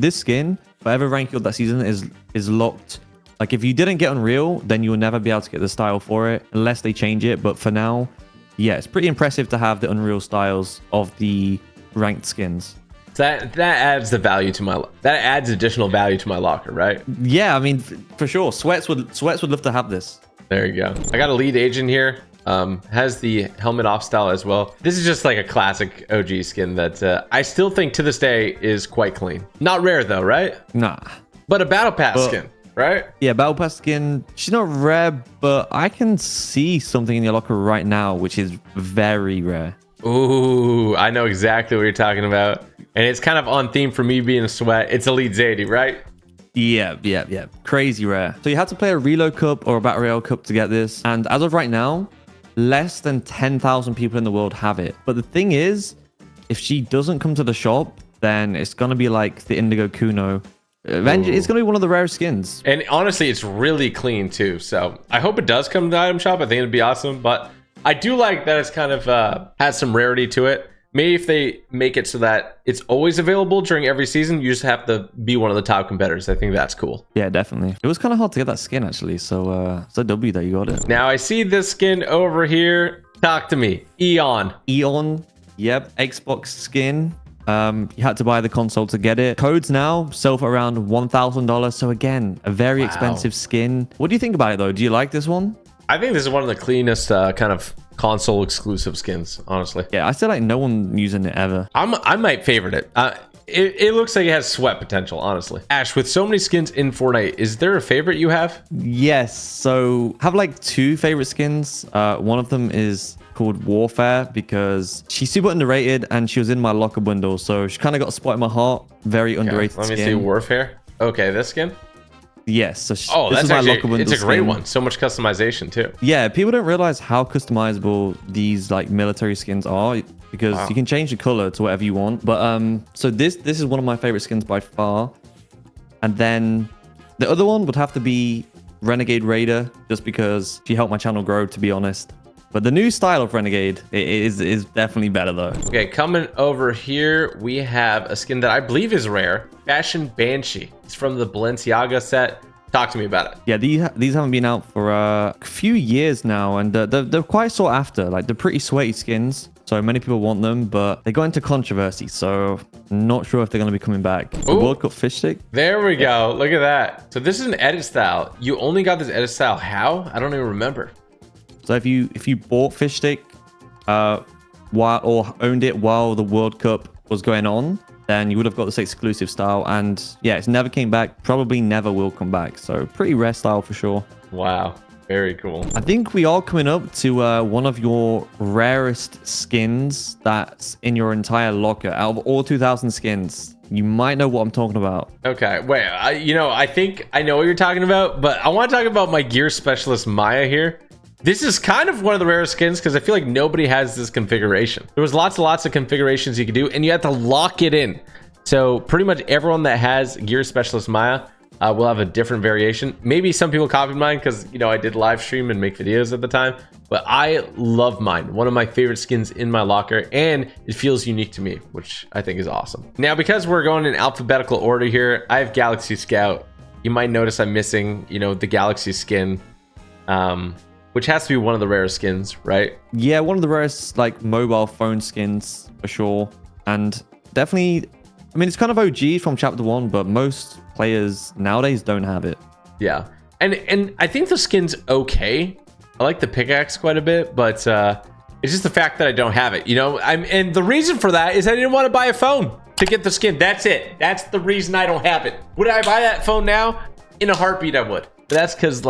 skin, whatever rank you got that season is locked. Like if you didn't get Unreal, then you will never be able to get the style for it unless they change it. But for now, yeah, it's pretty impressive to have the Unreal styles of the ranked skins. That adds the value to that adds additional value to my locker, right? Yeah, I mean, for sure. Sweats would love to have this. There you go. I got a lead agent here. Has the helmet off style as well. This is just like a classic OG skin that I still think to this day is quite clean. Not rare though, right? Nah. But a battle pass skin, right? Yeah, battle pass skin. She's not rare, but I can see something in your locker right now, which is very rare. Ooh, I know exactly what you're talking about. And it's kind of on theme for me being a sweat. It's Elite Zadie, right? Yeah. Crazy rare. So you had to play a Reload Cup or a Battle Royale Cup to get this. And as of right now, less than 10,000 people in the world have it. But the thing is, if she doesn't come to the shop, then it's going to be like the Indigo Kuno. It's going to be one of the rarest skins. And honestly, it's really clean too. So I hope it does come to the item shop. I think it'd be awesome. But I do like that it's kind of has some rarity to it. Maybe if they make it so that it's always available during every season, you just have to be one of the top competitors. I think that's cool. Yeah, definitely. It was kind of hard to get that skin, actually. So it's a W that you got it. Now, I see this skin over here. Talk to me. Eon. Eon. Yep. Xbox skin. You had to buy the console to get it. Codes now sell for around $1,000. So again, a very expensive skin. What do you think about it, though? Do you like this one? I think this is one of the cleanest kind of console exclusive skins, honestly. Yeah, I feel like no one using it ever. I might favorite it. It looks like it has sweat potential, honestly. Ash, with so many skins in Fortnite, is there a favorite you have? Yes. So I have like 2 favorite skins. One of them is called Warfare because she's super underrated and she was in my locker bundle. So she kind of got a spot in my heart. Very underrated Let me skin. see Warfare. Okay, this skin? Yes. So this is actually, it's a great one. So much customization too. Yeah, people don't realize how customizable these like military skins are because you can change the color to whatever you want. But so this is one of my favorite skins by far. And then the other one would have to be Renegade Raider, just because she helped my channel grow, to be honest. But the new style of Renegade is definitely better though. Okay, coming over here, we have a skin that I believe is rare. Fashion Banshee. It's from the Balenciaga set. Talk to me about it. Yeah, these haven't been out for a few years now, and they're quite sought after. Like, they're pretty sweaty skins, so many people want them, but they got into controversy, so not sure if they're going to be coming back. The World Cup fish stick. There we go. Look at that. So this is an edit style. You only got this edit style how? I don't even remember. So if you bought fish stick or owned it while the World Cup was going on, then you would have got this exclusive style. And yeah, it's never came back, probably never will come back. So pretty rare style for sure. Wow, very cool. I think we are coming up to one of your rarest skins that's in your entire locker. Out of all 2,000 skins, you might know what I'm talking about. Okay, wait, I think I know what you're talking about, but I want to talk about my gear specialist Maya here. This is kind of one of the rarest skins because I feel like nobody has this configuration. There was lots and lots of configurations you could do, and you have to lock it in. So pretty much everyone that has Gear Specialist Maya will have a different variation. Maybe some people copied mine because, I did live stream and make videos at the time. But I love mine. One of my favorite skins in my locker, and it feels unique to me, which I think is awesome. Now, because we're going in alphabetical order here, I have Galaxy Scout. You might notice I'm missing, the Galaxy skin. Which has to be one of the rarest skins, right? Yeah, one of the rarest like mobile phone skins for sure. And definitely, it's kind of OG from chapter 1, but most players nowadays don't have it. Yeah. And I think the skin's okay. I like the pickaxe quite a bit, but it's just the fact that I don't have it, and the reason for that is I didn't want to buy a phone to get the skin. That's it. That's the reason I don't have it. Would I buy that phone now? In a heartbeat, I would. But that's because,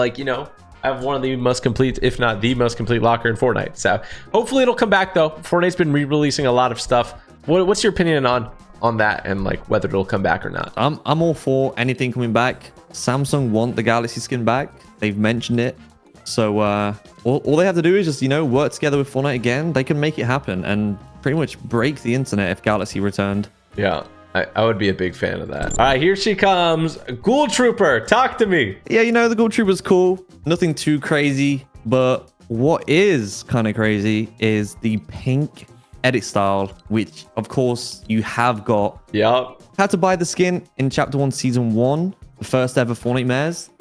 I have one of the most complete, if not the most complete locker in Fortnite. So hopefully it'll come back though. Fortnite's been re-releasing a lot of stuff. What's your opinion on that and whether it'll come back or not? I'm all for anything coming back. Samsung want the Galaxy skin back. They've mentioned it. So all they have to do is just, work together with Fortnite again. They can make it happen and pretty much break the internet if Galaxy returned. Yeah. I would be a big fan of that. All right, here she comes. Ghoul Trooper, talk to me. Yeah, the Ghoul Trooper's cool. Nothing too crazy. But what is kind of crazy is the pink edit style, which, of course, you have got. Yep. Had to buy the skin in Chapter 1, Season 1. The first ever Fortnite mares.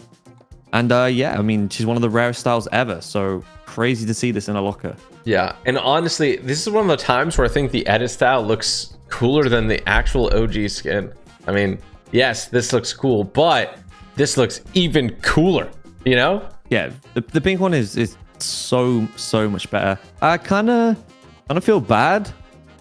And yeah, she's one of the rarest styles ever. So crazy to see this in a locker. Yeah, and honestly, this is one of the times where I think the edit style looks cooler than the actual OG skin. Yes, this looks cool, but this looks even cooler, Yeah, the pink one is so much better. I kind of feel bad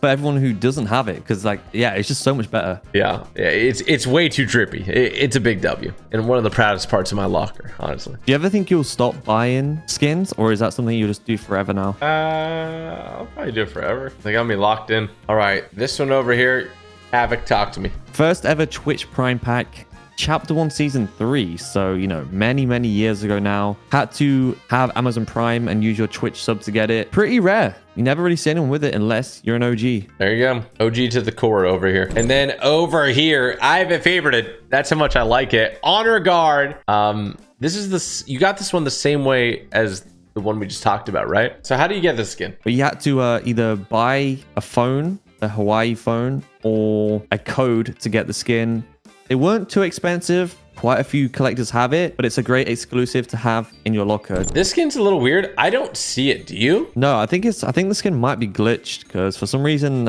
for everyone who doesn't have it because it's just so much better. Yeah, it's way too drippy. It's a big W and one of the proudest parts of my locker, honestly. Do you ever think you'll stop buying skins, or is that something you'll just do forever now? I'll probably do it forever. They got me locked in. All right, this one over here, Havoc, talk to me. First ever Twitch Prime pack. Chapter 1 Season 3, so many years ago now. Had to have Amazon Prime and use your Twitch sub to get it. Pretty rare. You never really see anyone with it unless you're an OG. There you go. OG to the core over here. And then over here, I have it favorited. That's how much I like it. Honor Guard. You got this one the same way as the one we just talked about, right? So how do you get this skin? But you had to either buy a phone, a Hawaii phone, or a code to get the skin. They weren't too expensive. Quite a few collectors have it, but it's a great exclusive to have in your locker. This skin's a little weird. I don't see it. Do you? No, I think the skin might be glitched because for some reason,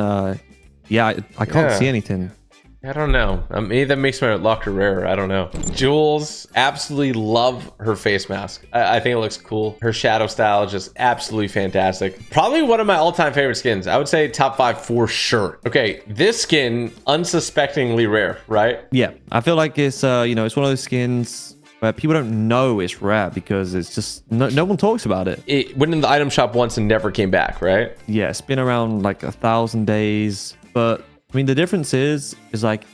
yeah, I can't see anything. I don't know. Maybe that makes my locker rarer. I don't know. Jules, absolutely love her face mask. I think it looks cool. Her shadow style is just absolutely fantastic. Probably one of my all-time favorite skins. I would say top 5 for sure. Okay, this skin, unsuspectingly rare, right? Yeah, I feel like it's it's one of those skins where people don't know it's rare because it's just no one talks about it. It went in the item shop once and never came back, right? Yeah, it's been around like 1,000 days, but I mean, the difference is like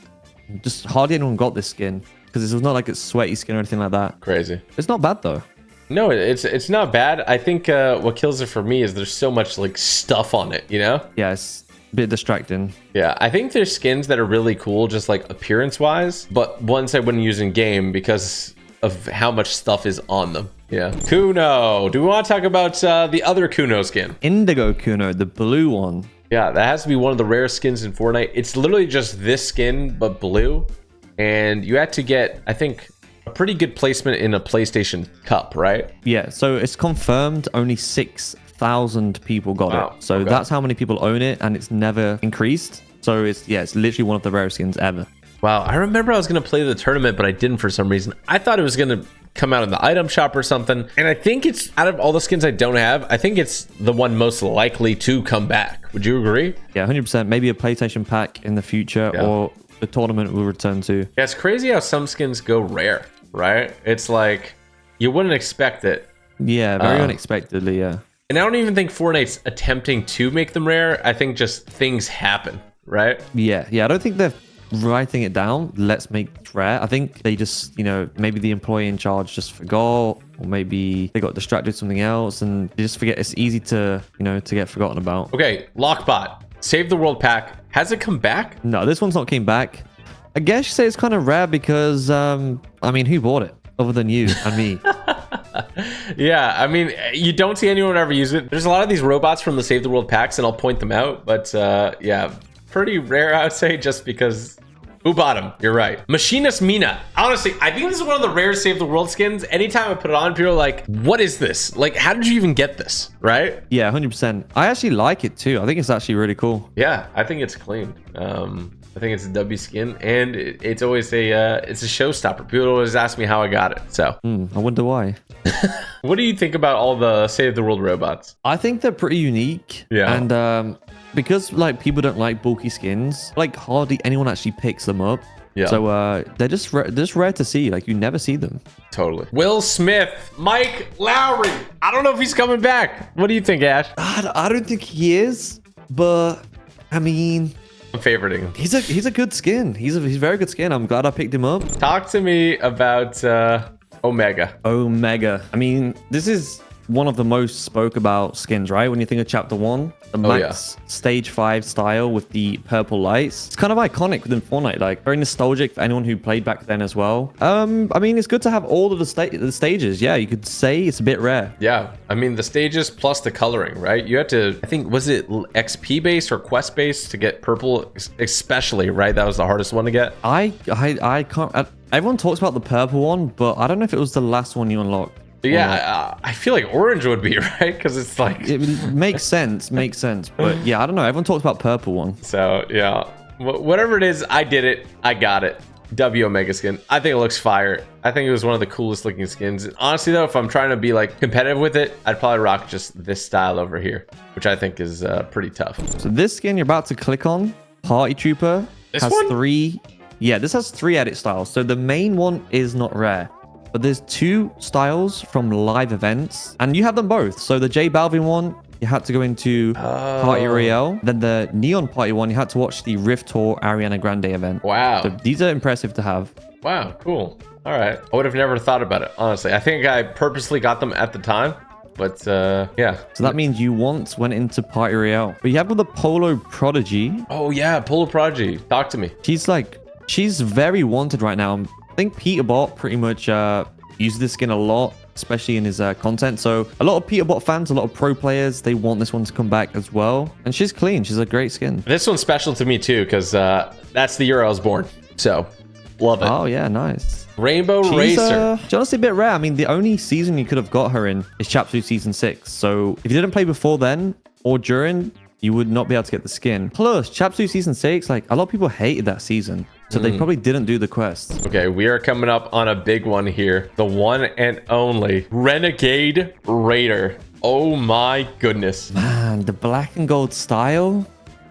just hardly anyone got this skin because it's not like it's sweaty skin or anything like that. Crazy. It's not bad though. No, it's not bad. I think what kills it for me is there's so much like stuff on it, you know? Yeah, it's a bit distracting. Yeah, I think there's skins that are really cool just like appearance wise, but ones I wouldn't use in game because of how much stuff is on them. Yeah. Kuno. Do we want to talk about the other Kuno skin? Indigo Kuno, the blue one. Yeah, that has to be one of the rare skins in Fortnite. It's literally just this skin, but blue. And you had to get, I think, a pretty good placement in a PlayStation Cup, right? Yeah, so it's confirmed only 6,000 people got it. So that's how many people own it, and it's never increased. So it's literally one of the rarest skins ever. Wow, I remember I was going to play the tournament, but I didn't for some reason. I thought it was going to come out in the item shop or something. And I think it's, out of all the skins I don't have, I think it's the one most likely to come back. Would you agree? Yeah, 100%. Maybe a PlayStation pack in the future or the tournament will return to. Yeah, it's crazy how some skins go rare, right? It's like, you wouldn't expect it. Yeah, very unexpectedly, yeah. And I don't even think Fortnite's attempting to make them rare. I think just things happen, right? Yeah, I don't think they're writing it down, let's make it rare. I think they just, maybe the employee in charge just forgot, or maybe they got distracted with something else and they just forget. It's easy to, to get forgotten about. Okay, Lockbot, Save the World pack. Has it come back? No, this one's not came back. I guess you say it's kind of rare because, I mean, who bought it other than you and me? Yeah, I mean, you don't see anyone ever use it. There's a lot of these robots from the Save the World packs, and I'll point them out, but yeah, pretty rare, I would say, just because who bought them? You're right. Machinist Mina. Honestly, I think this is one of the rare Save the World skins. Anytime I put it on, people are like, what is this? Like, how did you even get this? Right? Yeah, 100%. I actually like it too. I think it's actually really cool. Yeah, I think it's clean. I think it's a W skin, and it's always it's a showstopper. People always ask me how I got it. So I wonder why. What do you think about all the Save the World robots? I think they're pretty unique. Yeah. And because like people don't like bulky skins, like hardly anyone actually picks them up. Yeah. So they're just rare to see. Like you never see them. Totally. Will Smith, Mike Lowry. I don't know if he's coming back. What do you think, Ash? I don't think he is, but I mean, I'm favoriting him. He's a good skin. He's a very good skin. I'm glad I picked him up. Talk to me about Omega. Omega. I mean, this is one of the most spoke about skins, right? When you think of Chapter 1, the max stage 5 style with the purple lights. It's kind of iconic within Fortnite, like very nostalgic for anyone who played back then as well. I mean, it's good to have all of the stages. Yeah, you could say it's a bit rare. Yeah, I mean, the stages plus the coloring, right? You had to, I think, was it XP base or quest base to get purple, especially, right? That was the hardest one to get. I can't. Everyone talks about the purple one, but I don't know if it was the last one you unlocked. Yeah, I feel like orange would be, right? Because it's like... It makes sense, But yeah, I don't know. Everyone talks about purple one. So, yeah. Whatever it is, I did it. I got it. W Omega skin. I think it looks fire. I think it was one of the coolest looking skins. Honestly, though, if I'm trying to be like competitive with it, I'd probably rock just this style over here, which I think is pretty tough. So this skin you're about to click on, Party Trooper, this has one? 3... Yeah, this has 3 edit styles. So the main one is not rare. But there's 2 styles from live events, and you have them both. So the J Balvin one, you had to go into Party Royale. Then the Neon Party one, you had to watch the Rift Tour Ariana Grande event. Wow. So these are impressive to have. Wow, cool. All right. I would have never thought about it, honestly. I think I purposely got them at the time, but yeah. So that means you once went into Party Royale. But you have the Polo Prodigy. Oh yeah, Polo Prodigy. Talk to me. She's very wanted right now. I think Peterbot pretty much uses this skin a lot. especially in his content. So a lot of Peterbot fans, a lot of pro players, they want this one to come back as well. And she's clean. She's a great skin. This one's special to me too, because that's the year I was born. So love it. Oh, yeah, nice. Rainbow She's, Racer. She's honestly a bit rare. I mean, the only season you could have got her in is Chapter 2 Season 6. So if you didn't play before then or during, you would not be able to get the skin. Plus, Chapter 2 Season 6, like, a lot of people hated that season. So they probably didn't do the quests. Okay, we are coming up on a big one here. The one and only Renegade Raider. Oh my goodness. Man, the black and gold style.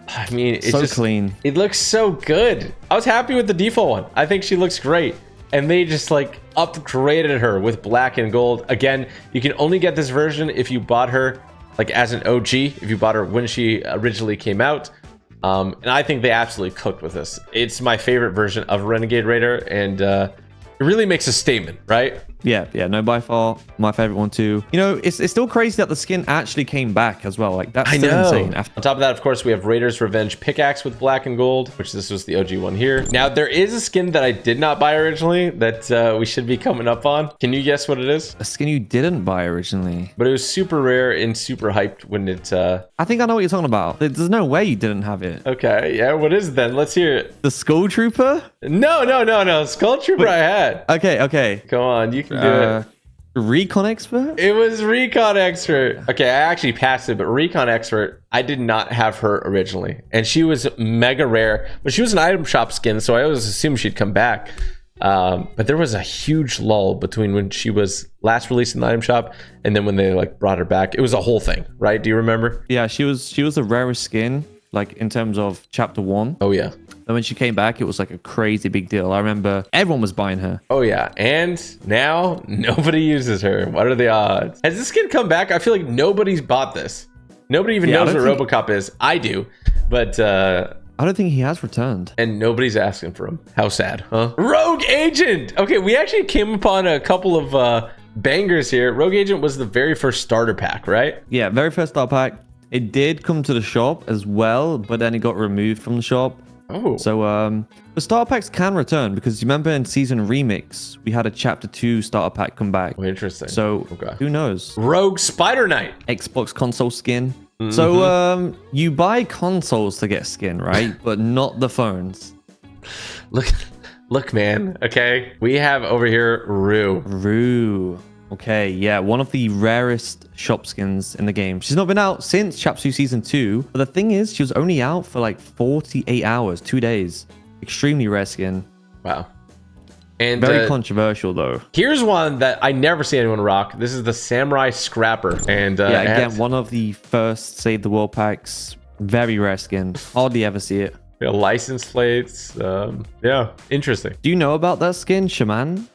I mean, it's So just clean. It looks so good. I was happy with the default one. I think she looks great. And they just like upgraded her with black and gold. Again, you can only get this version if you bought her like as an OG, if you bought her when she originally came out. And I think they absolutely cooked with this. It's my favorite version of Renegade Raider, and it really makes a statement, right? Yeah, no, by far my favorite one too. You know, it's still crazy that the skin actually came back as well. Like, that's still insane. On top of that, of course, we have Raider's Revenge pickaxe with black and gold, which this was the OG one here. Now, there is a skin that I did not buy originally that we should be coming up on. Can you guess what it is? A skin you didn't buy originally. But it was super rare and super hyped when it... I think I know what you're talking about. There's no way you didn't have it. Okay, yeah, what is it then? Let's hear it. The Skull Trooper? No. Skull Trooper I had. Okay. Come on, you can do it. Recon Expert? It was Recon Expert. Okay, I actually passed it, but Recon Expert, I did not have her originally. And she was mega rare, but she was an item shop skin, so I always assumed she'd come back. But there was a huge lull between when she was last released in the item shop and then when they like brought her back. It was a whole thing, right? Do you remember? Yeah, she was the rarest skin, like in terms of Chapter 1. Oh, yeah. And when she came back, it was like a crazy big deal. I remember everyone was buying her. Oh, yeah. And now nobody uses her. What are the odds? Has this skin come back? I feel like nobody's bought this. Nobody even knows what RoboCop is. I do. But I don't think he has returned. and nobody's asking for him. How sad, huh? Rogue Agent! Okay, we actually came upon a couple of bangers here. Rogue Agent was the very first starter pack, right? Yeah, very first star pack. It did come to the shop as well, but then it got removed from the shop. Oh. So the starter packs can return because you remember in Season Remix, we had a Chapter 2 starter pack come back. Oh, interesting. So Okay. who knows? Rogue Spider Knight. Xbox console skin. So you buy consoles to get skin, right? But not the phones. Look, man. Okay, we have over here Rue. Okay, yeah, one of the rarest shop skins in the game. She's not been out since Chapter 2 Season 2. But the thing is, she was only out for like 48 hours, 2 days. Extremely rare skin. Wow. And Very controversial, though. here's one that I never see anyone rock. This is the Samurai Scrapper. And Yeah, again, one of the first Save the World packs. Very rare skin. Hardly ever see it. license plates. Yeah, interesting. Do you know about that skin, Shaman?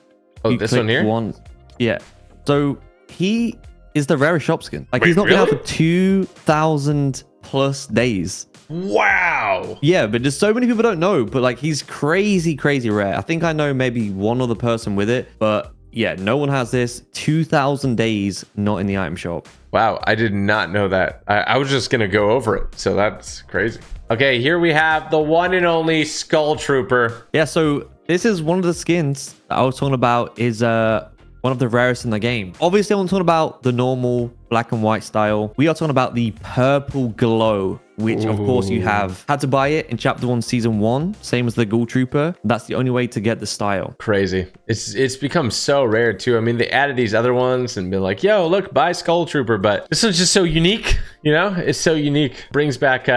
Oh, You this one click here? Yeah. So he is the rarest shop skin. Like, Wait, he's not been out really? for 2,000 plus days. Wow. Yeah, but just so many people don't know. But like, he's crazy rare. I think I know maybe one other person with it. But yeah, no one has this. 2,000 days not in the item shop. Wow, I did not know that. I was just gonna go over it, so that's crazy. Okay, here we have the one and only Skull Trooper. Yeah, so this is one of the skins that I was talking about is one of the rarest in the game. Obviously, I'm talking about the normal black and white style. We are talking about the purple glow, which of course you have had to buy it in Chapter 1 Season 1, same as the Ghoul Trooper. That's the only way to get the style. Crazy. It's become so rare too. I mean, they added these other ones and been like, yo, look, buy Skull Trooper, but this one's just so unique, you know? It's so unique. Brings back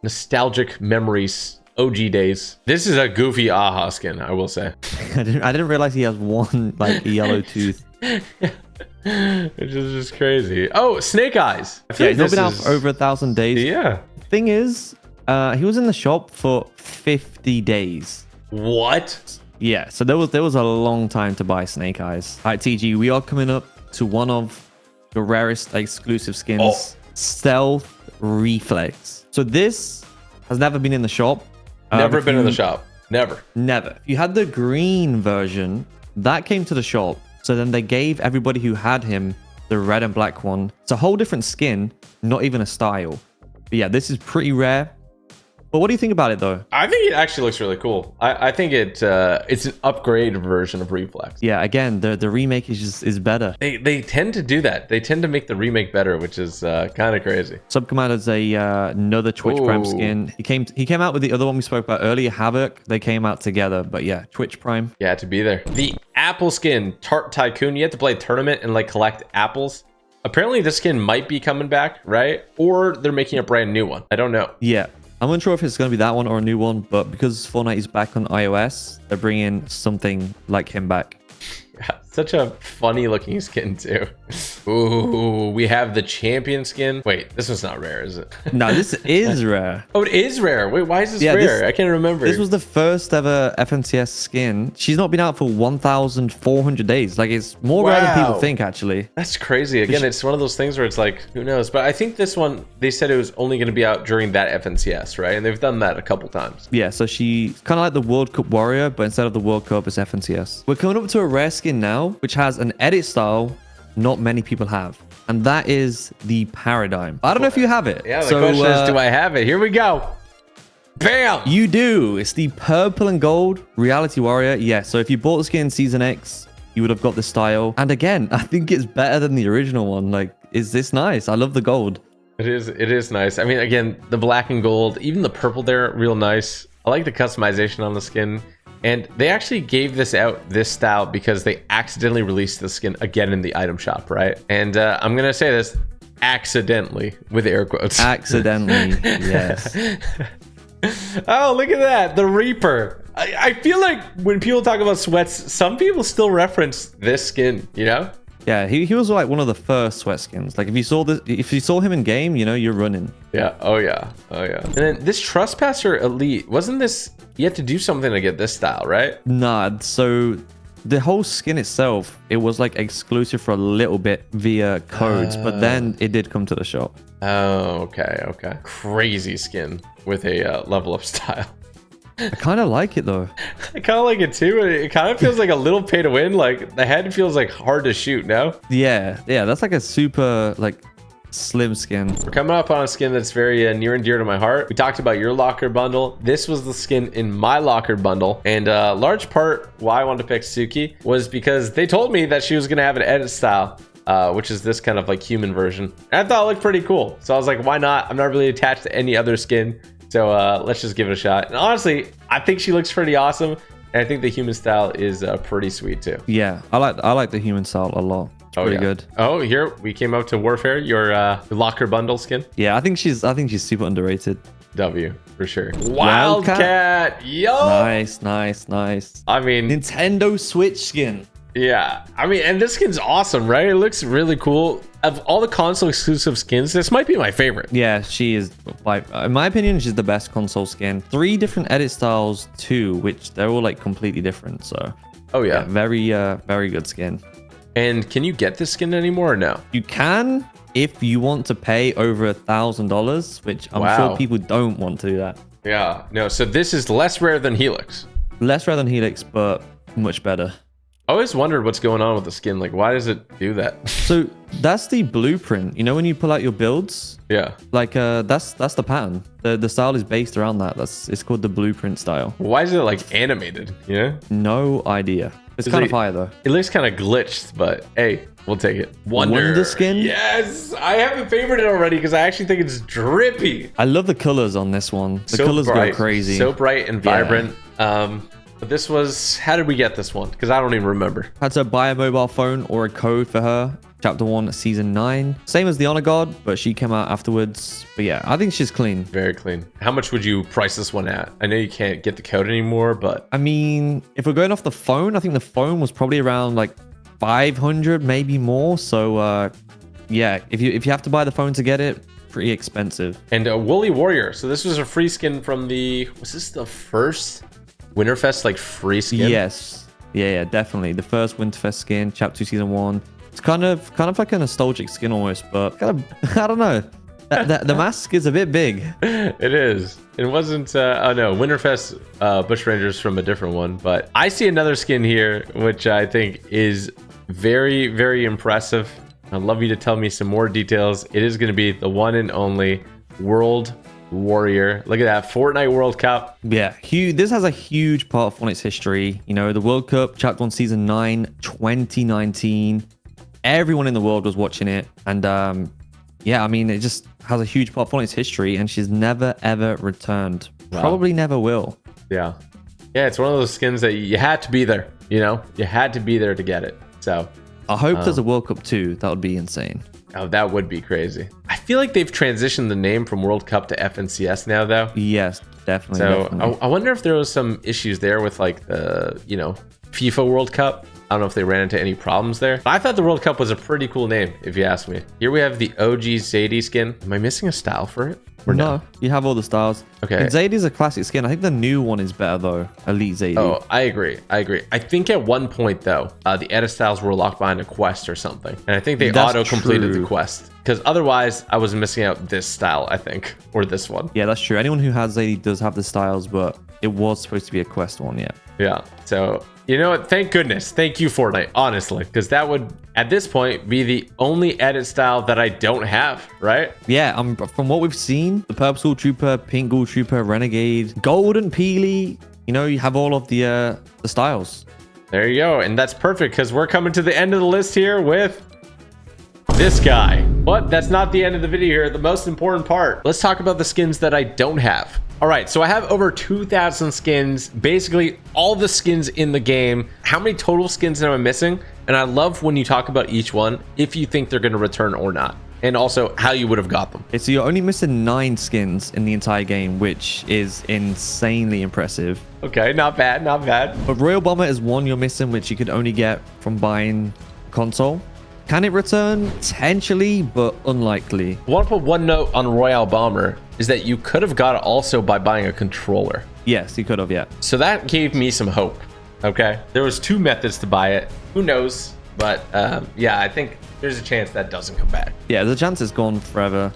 nostalgic memories. OG days. This is a goofy AHA skin, I will say. I didn't realize he has one like yellow tooth. It's just crazy. Oh, Snake Eyes. I feel Yeah, like he's not this been out is- for over 1,000 days. Yeah. Thing is, he was in the shop for 50 days. What? Yeah, so there was a long time to buy Snake Eyes. All right, TG, we are coming up to one of the rarest exclusive skins, Stealth Reflex. So this has never been in the shop. Never been in the shop. Never. Never. If you had the green version, that came to the shop. So then they gave everybody who had him the red and black one. It's a whole different skin, not even a style. But yeah, this is pretty rare. But what do you think about it though? I think it actually looks really cool. I think it's an upgraded version of reflex. Yeah, again, the remake is better. They tend to do that. They tend to make the remake better, which is kind of crazy. Subcommander's another Twitch Prime skin. He came out with the other one we spoke about earlier, Havoc. They came out together, but yeah, Twitch Prime. Yeah, to be there. The apple skin, Tart Tycoon. You have to play a tournament and like collect apples. Apparently, this skin might be coming back, right? Or they're making a brand new one. I don't know. Yeah. I'm unsure if it's going to be that one or a new one, but because Fortnite is back on iOS, they're bringing something like him back. Yeah, such a funny looking skin too. Ooh, we have the champion skin. Wait, this one's not rare, is it? No, this is rare. Oh, it is rare. Wait, why is this rare? I can't remember. This was the first ever FNCS skin. She's not been out for 1,400 days. Like, it's more rare than people think, actually. That's crazy. Again, it's one of those things where it's like, who knows? But I think this one, they said it was only going to be out during that FNCS, right? And they've done that a couple times. Yeah, so she's kind of like the World Cup warrior, but instead of the World Cup, it's FNCS. We're coming up to a rare skin now, which has an edit style not many people have. And that is the Paradigm. I don't know if you have it. Yeah, the question is, do I have it? Here we go. Bam! You do. It's the purple and gold Reality Warrior. Yeah, so if you bought the skin in Season X, you would have got this style. And again, I think it's better than the original one. Like, is this nice? I love the gold. It is nice. I mean, again, the black and gold, even the purple there, real nice. I like the customization on the skin. And they actually gave this style because they accidentally released the skin again in the item shop, right? And I'm gonna say this accidentally with air quotes. Accidentally, yes. Oh, look at that, the Reaper. I feel like when people talk about sweats, some people still reference this skin, you know? Yeah, he was like one of the first sweat skins. Like, if you saw him in game, you know, you're running. Yeah. Oh yeah. And then this Trespasser Elite, wasn't this? You had to do something to get this style, right? Nah. So the whole skin itself, it was like exclusive for a little bit via codes, but then it did come to the shop. Oh, okay. Crazy skin with a level up style. I kind of like it though. I kind of like it too. It kind of feels like a little pay to win. Like the head feels like hard to shoot. No. Yeah. That's like a super like slim skin. We're coming up on a skin that's very near and dear to my heart. We talked about your locker bundle. This was the skin in my locker bundle, and a large part why I wanted to pick Tsuki was because they told me that she was going to have an edit style. Which is this kind of like human version. And I thought it looked pretty cool. So I was like, why not? I'm not really attached to any other skin. So let's just give it a shot. And honestly, I think she looks pretty awesome. And I think the human style is pretty sweet too. Yeah, I like the human style a lot. It's pretty good. Oh, here we came up to Warfare, your locker bundle skin. Yeah, I think she's super underrated. W for sure. Wildcat. Yo. Nice. I mean, Nintendo Switch skin. Yeah, I mean, and this skin's awesome, right? It looks really cool. Of all the console exclusive skins, this might be my favorite. Yeah, she is, in my opinion, she's the best console skin. 3 different edit styles too, which they're all like completely different. So, oh yeah, very good skin. And can you get this skin anymore or no? You can if you want to pay over $1,000, which I'm sure people don't want to do that. Yeah, no. So this is less rare than Helix. Less rare than Helix, but much better. I always wondered what's going on with the skin. Like, why does it do that? So that's the blueprint. You know, when you pull out your builds, yeah, like that's the pattern. The style is based around that. It's called the blueprint style. Why is it like animated? Yeah, no idea. It's kind of fire though. It looks kind of glitched, but hey, we'll take it. Wonder skin. Yes, I haven't favored it already because I actually think it's drippy. I love the colors on this one. The colors go crazy. So bright and vibrant. But this was, how did we get this one? Because I don't even remember. Had to buy a mobile phone or a code for her. Chapter 1, Season 9. Same as the Honor Guard, but she came out afterwards. But yeah, I think she's clean. Very clean. How much would you price this one at? I know you can't get the code anymore, but... I mean, if we're going off the phone, I think the phone was probably around like 500, maybe more. So yeah, if you have to buy the phone to get it, pretty expensive. And a Woolly Warrior. So this was a free skin from the... Was this the first... Winterfest like free skin? Yes. Yeah, definitely. The first Winterfest skin, Chapter 2 Season 1. It's kind of like a nostalgic skin almost, but kind of, I don't know. The mask is a bit big. It is. It wasn't, oh no, Winterfest Bush Rangers from a different one, but I see another skin here, which I think is very, very impressive. I'd love you to tell me some more details. It is going to be the one and only World Warrior. Look at that. Fortnite World Cup. Yeah, huge. This has a huge part of Fortnite's history. You know, the World Cup, Chapter 1, Season 9, 2019. Everyone in the world was watching it. And yeah, I mean, it just has a huge part of Fortnite's history. And she's never, ever returned. Wow. Probably never will. Yeah. Yeah, it's one of those skins that you had to be there. You know, you had to be there to get it. So I hope there's a World Cup too. That would be insane. Oh, that would be crazy. I feel like they've transitioned the name from World Cup to FNCS now, though. Yes, definitely. So definitely. I wonder if there was some issues there with like the, you know, FIFA World Cup. I don't know if they ran into any problems there. But I thought the World Cup was a pretty cool name, if you ask me. Here we have the OG Zadie skin. Am I missing a style for it? Or no, you have all the styles. Okay. And Zadie's a classic skin. I think the new one is better though. Elite Zadie. Oh, I agree. I think at one point though, the edit styles were locked behind a quest or something. And I think they auto-completed the quest. Because otherwise, I was missing out this style, I think. Or this one. Yeah, that's true. Anyone who has Zadie does have the styles, but it was supposed to be a quest one, yeah. Yeah. So, you know what? Thank goodness. Thank you, Fortnite, honestly. Because that would, at this point, be the only edit style that I don't have, right? Yeah, from what we've seen, the Purple Soul Trooper, Pink Ghoul Trooper, Renegade, Golden Peely, you know, you have all of the styles. There you go. And that's perfect because we're coming to the end of the list here with this guy. But that's not the end of the video here. The most important part. Let's talk about the skins that I don't have. All right, so I have over 2,000 skins, basically all the skins in the game. How many total skins am I missing? And I love when you talk about each one, if you think they're going to return or not. And also how you would have got them. So you're only missing 9 skins in the entire game, which is insanely impressive. Okay, not bad, not bad. But Royal Bomber is one you're missing, which you could only get from buying console. Can it return? Potentially, but unlikely. I want to put one note on Royale Bomber is that you could have got it also by buying a controller. Yes, you could have, yeah. So that gave me some hope, okay? There was 2 methods to buy it. Who knows? But yeah, I think there's a chance that doesn't come back. Yeah, the chance is gone forever.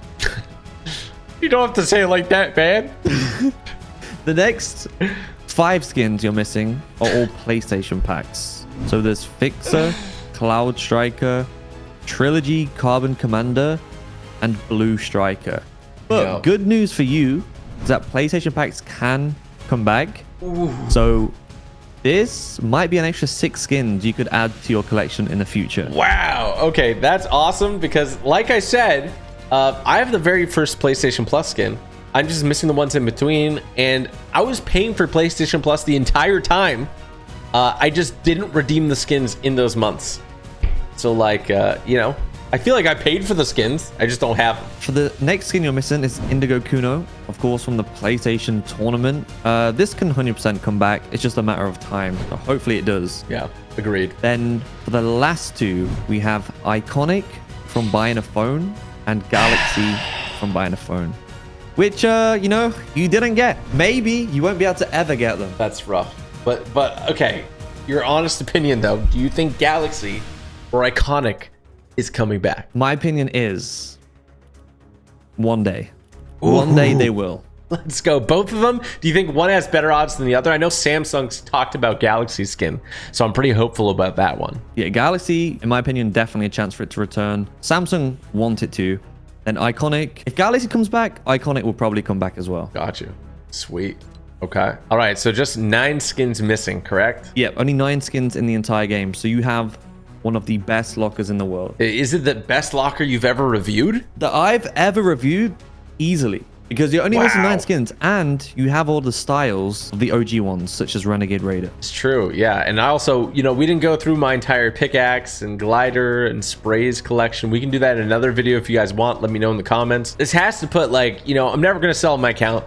You don't have to say it like that, man. The next 5 skins you're missing are all PlayStation packs. So there's Fixer, Cloud Striker, Trilogy, Carbon Commander, and Blue Striker. But good news for you is that PlayStation packs can come back. Ooh. So this might be an extra 6 skins you could add to your collection in the future. Wow. Okay, that's awesome because like I said, I have the very first PlayStation Plus skin. I'm just missing the ones in between. And I was paying for PlayStation Plus the entire time. I just didn't redeem the skins in those months. So like, you know, I feel like I paid for the skins. I just don't have them. For the next skin you're missing is Indigo Kuno, of course, from the PlayStation tournament. This can 100% come back. It's just a matter of time. So hopefully it does. Yeah, agreed. Then for the last 2, we have Iconic from buying a phone and Galaxy from buying a phone. Which, you know, you didn't get. Maybe you won't be able to ever get them. That's rough. But okay, your honest opinion though, do you think Galaxy or Iconic is coming back? My opinion is one day. Ooh. One day they will. Let's go. Both of them? Do you think one has better odds than the other? I know Samsung's talked about Galaxy skin, so I'm pretty hopeful about that one. Yeah, Galaxy, in my opinion, definitely a chance for it to return. Samsung want it to. Then Iconic. If Galaxy comes back, Iconic will probably come back as well. Got you. Sweet. Okay. All right. So just 9 skins missing, correct? Yeah, only 9 skins in the entire game. So you have one of the best lockers in the world. Is it the best locker you've ever reviewed? That I've ever reviewed? Easily. Because you're only missing 9 skins and you have all the styles of the OG ones, such as Renegade Raider. It's true. Yeah. And I also, you know, we didn't go through my entire pickaxe and glider and sprays collection. We can do that in another video if you guys want. Let me know in the comments. This has to put like, you know, I'm never going to sell my account.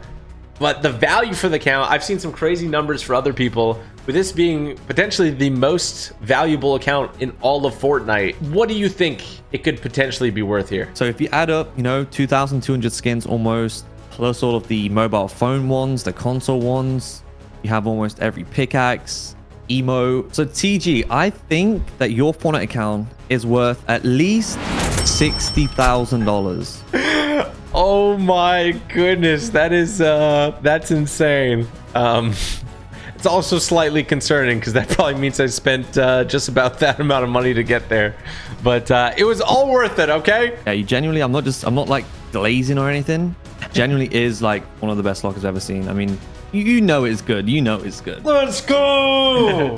But the value for the account, I've seen some crazy numbers for other people, with this being potentially the most valuable account in all of Fortnite. What do you think it could potentially be worth here? So if you add up, you know, 2,200 skins almost, plus all of the mobile phone ones, the console ones, you have almost every pickaxe, emo. So TG, I think that your Fortnite account is worth at least $60,000. Oh my goodness, that is that's insane. It's also slightly concerning because that probably means I spent just about that amount of money to get there, but it was all worth it. Okay. Yeah, you genuinely, I'm not like glazing or anything. genuinely is like one of the best lockers I've ever seen. I mean, you know it's good. You know it's good. Let's go.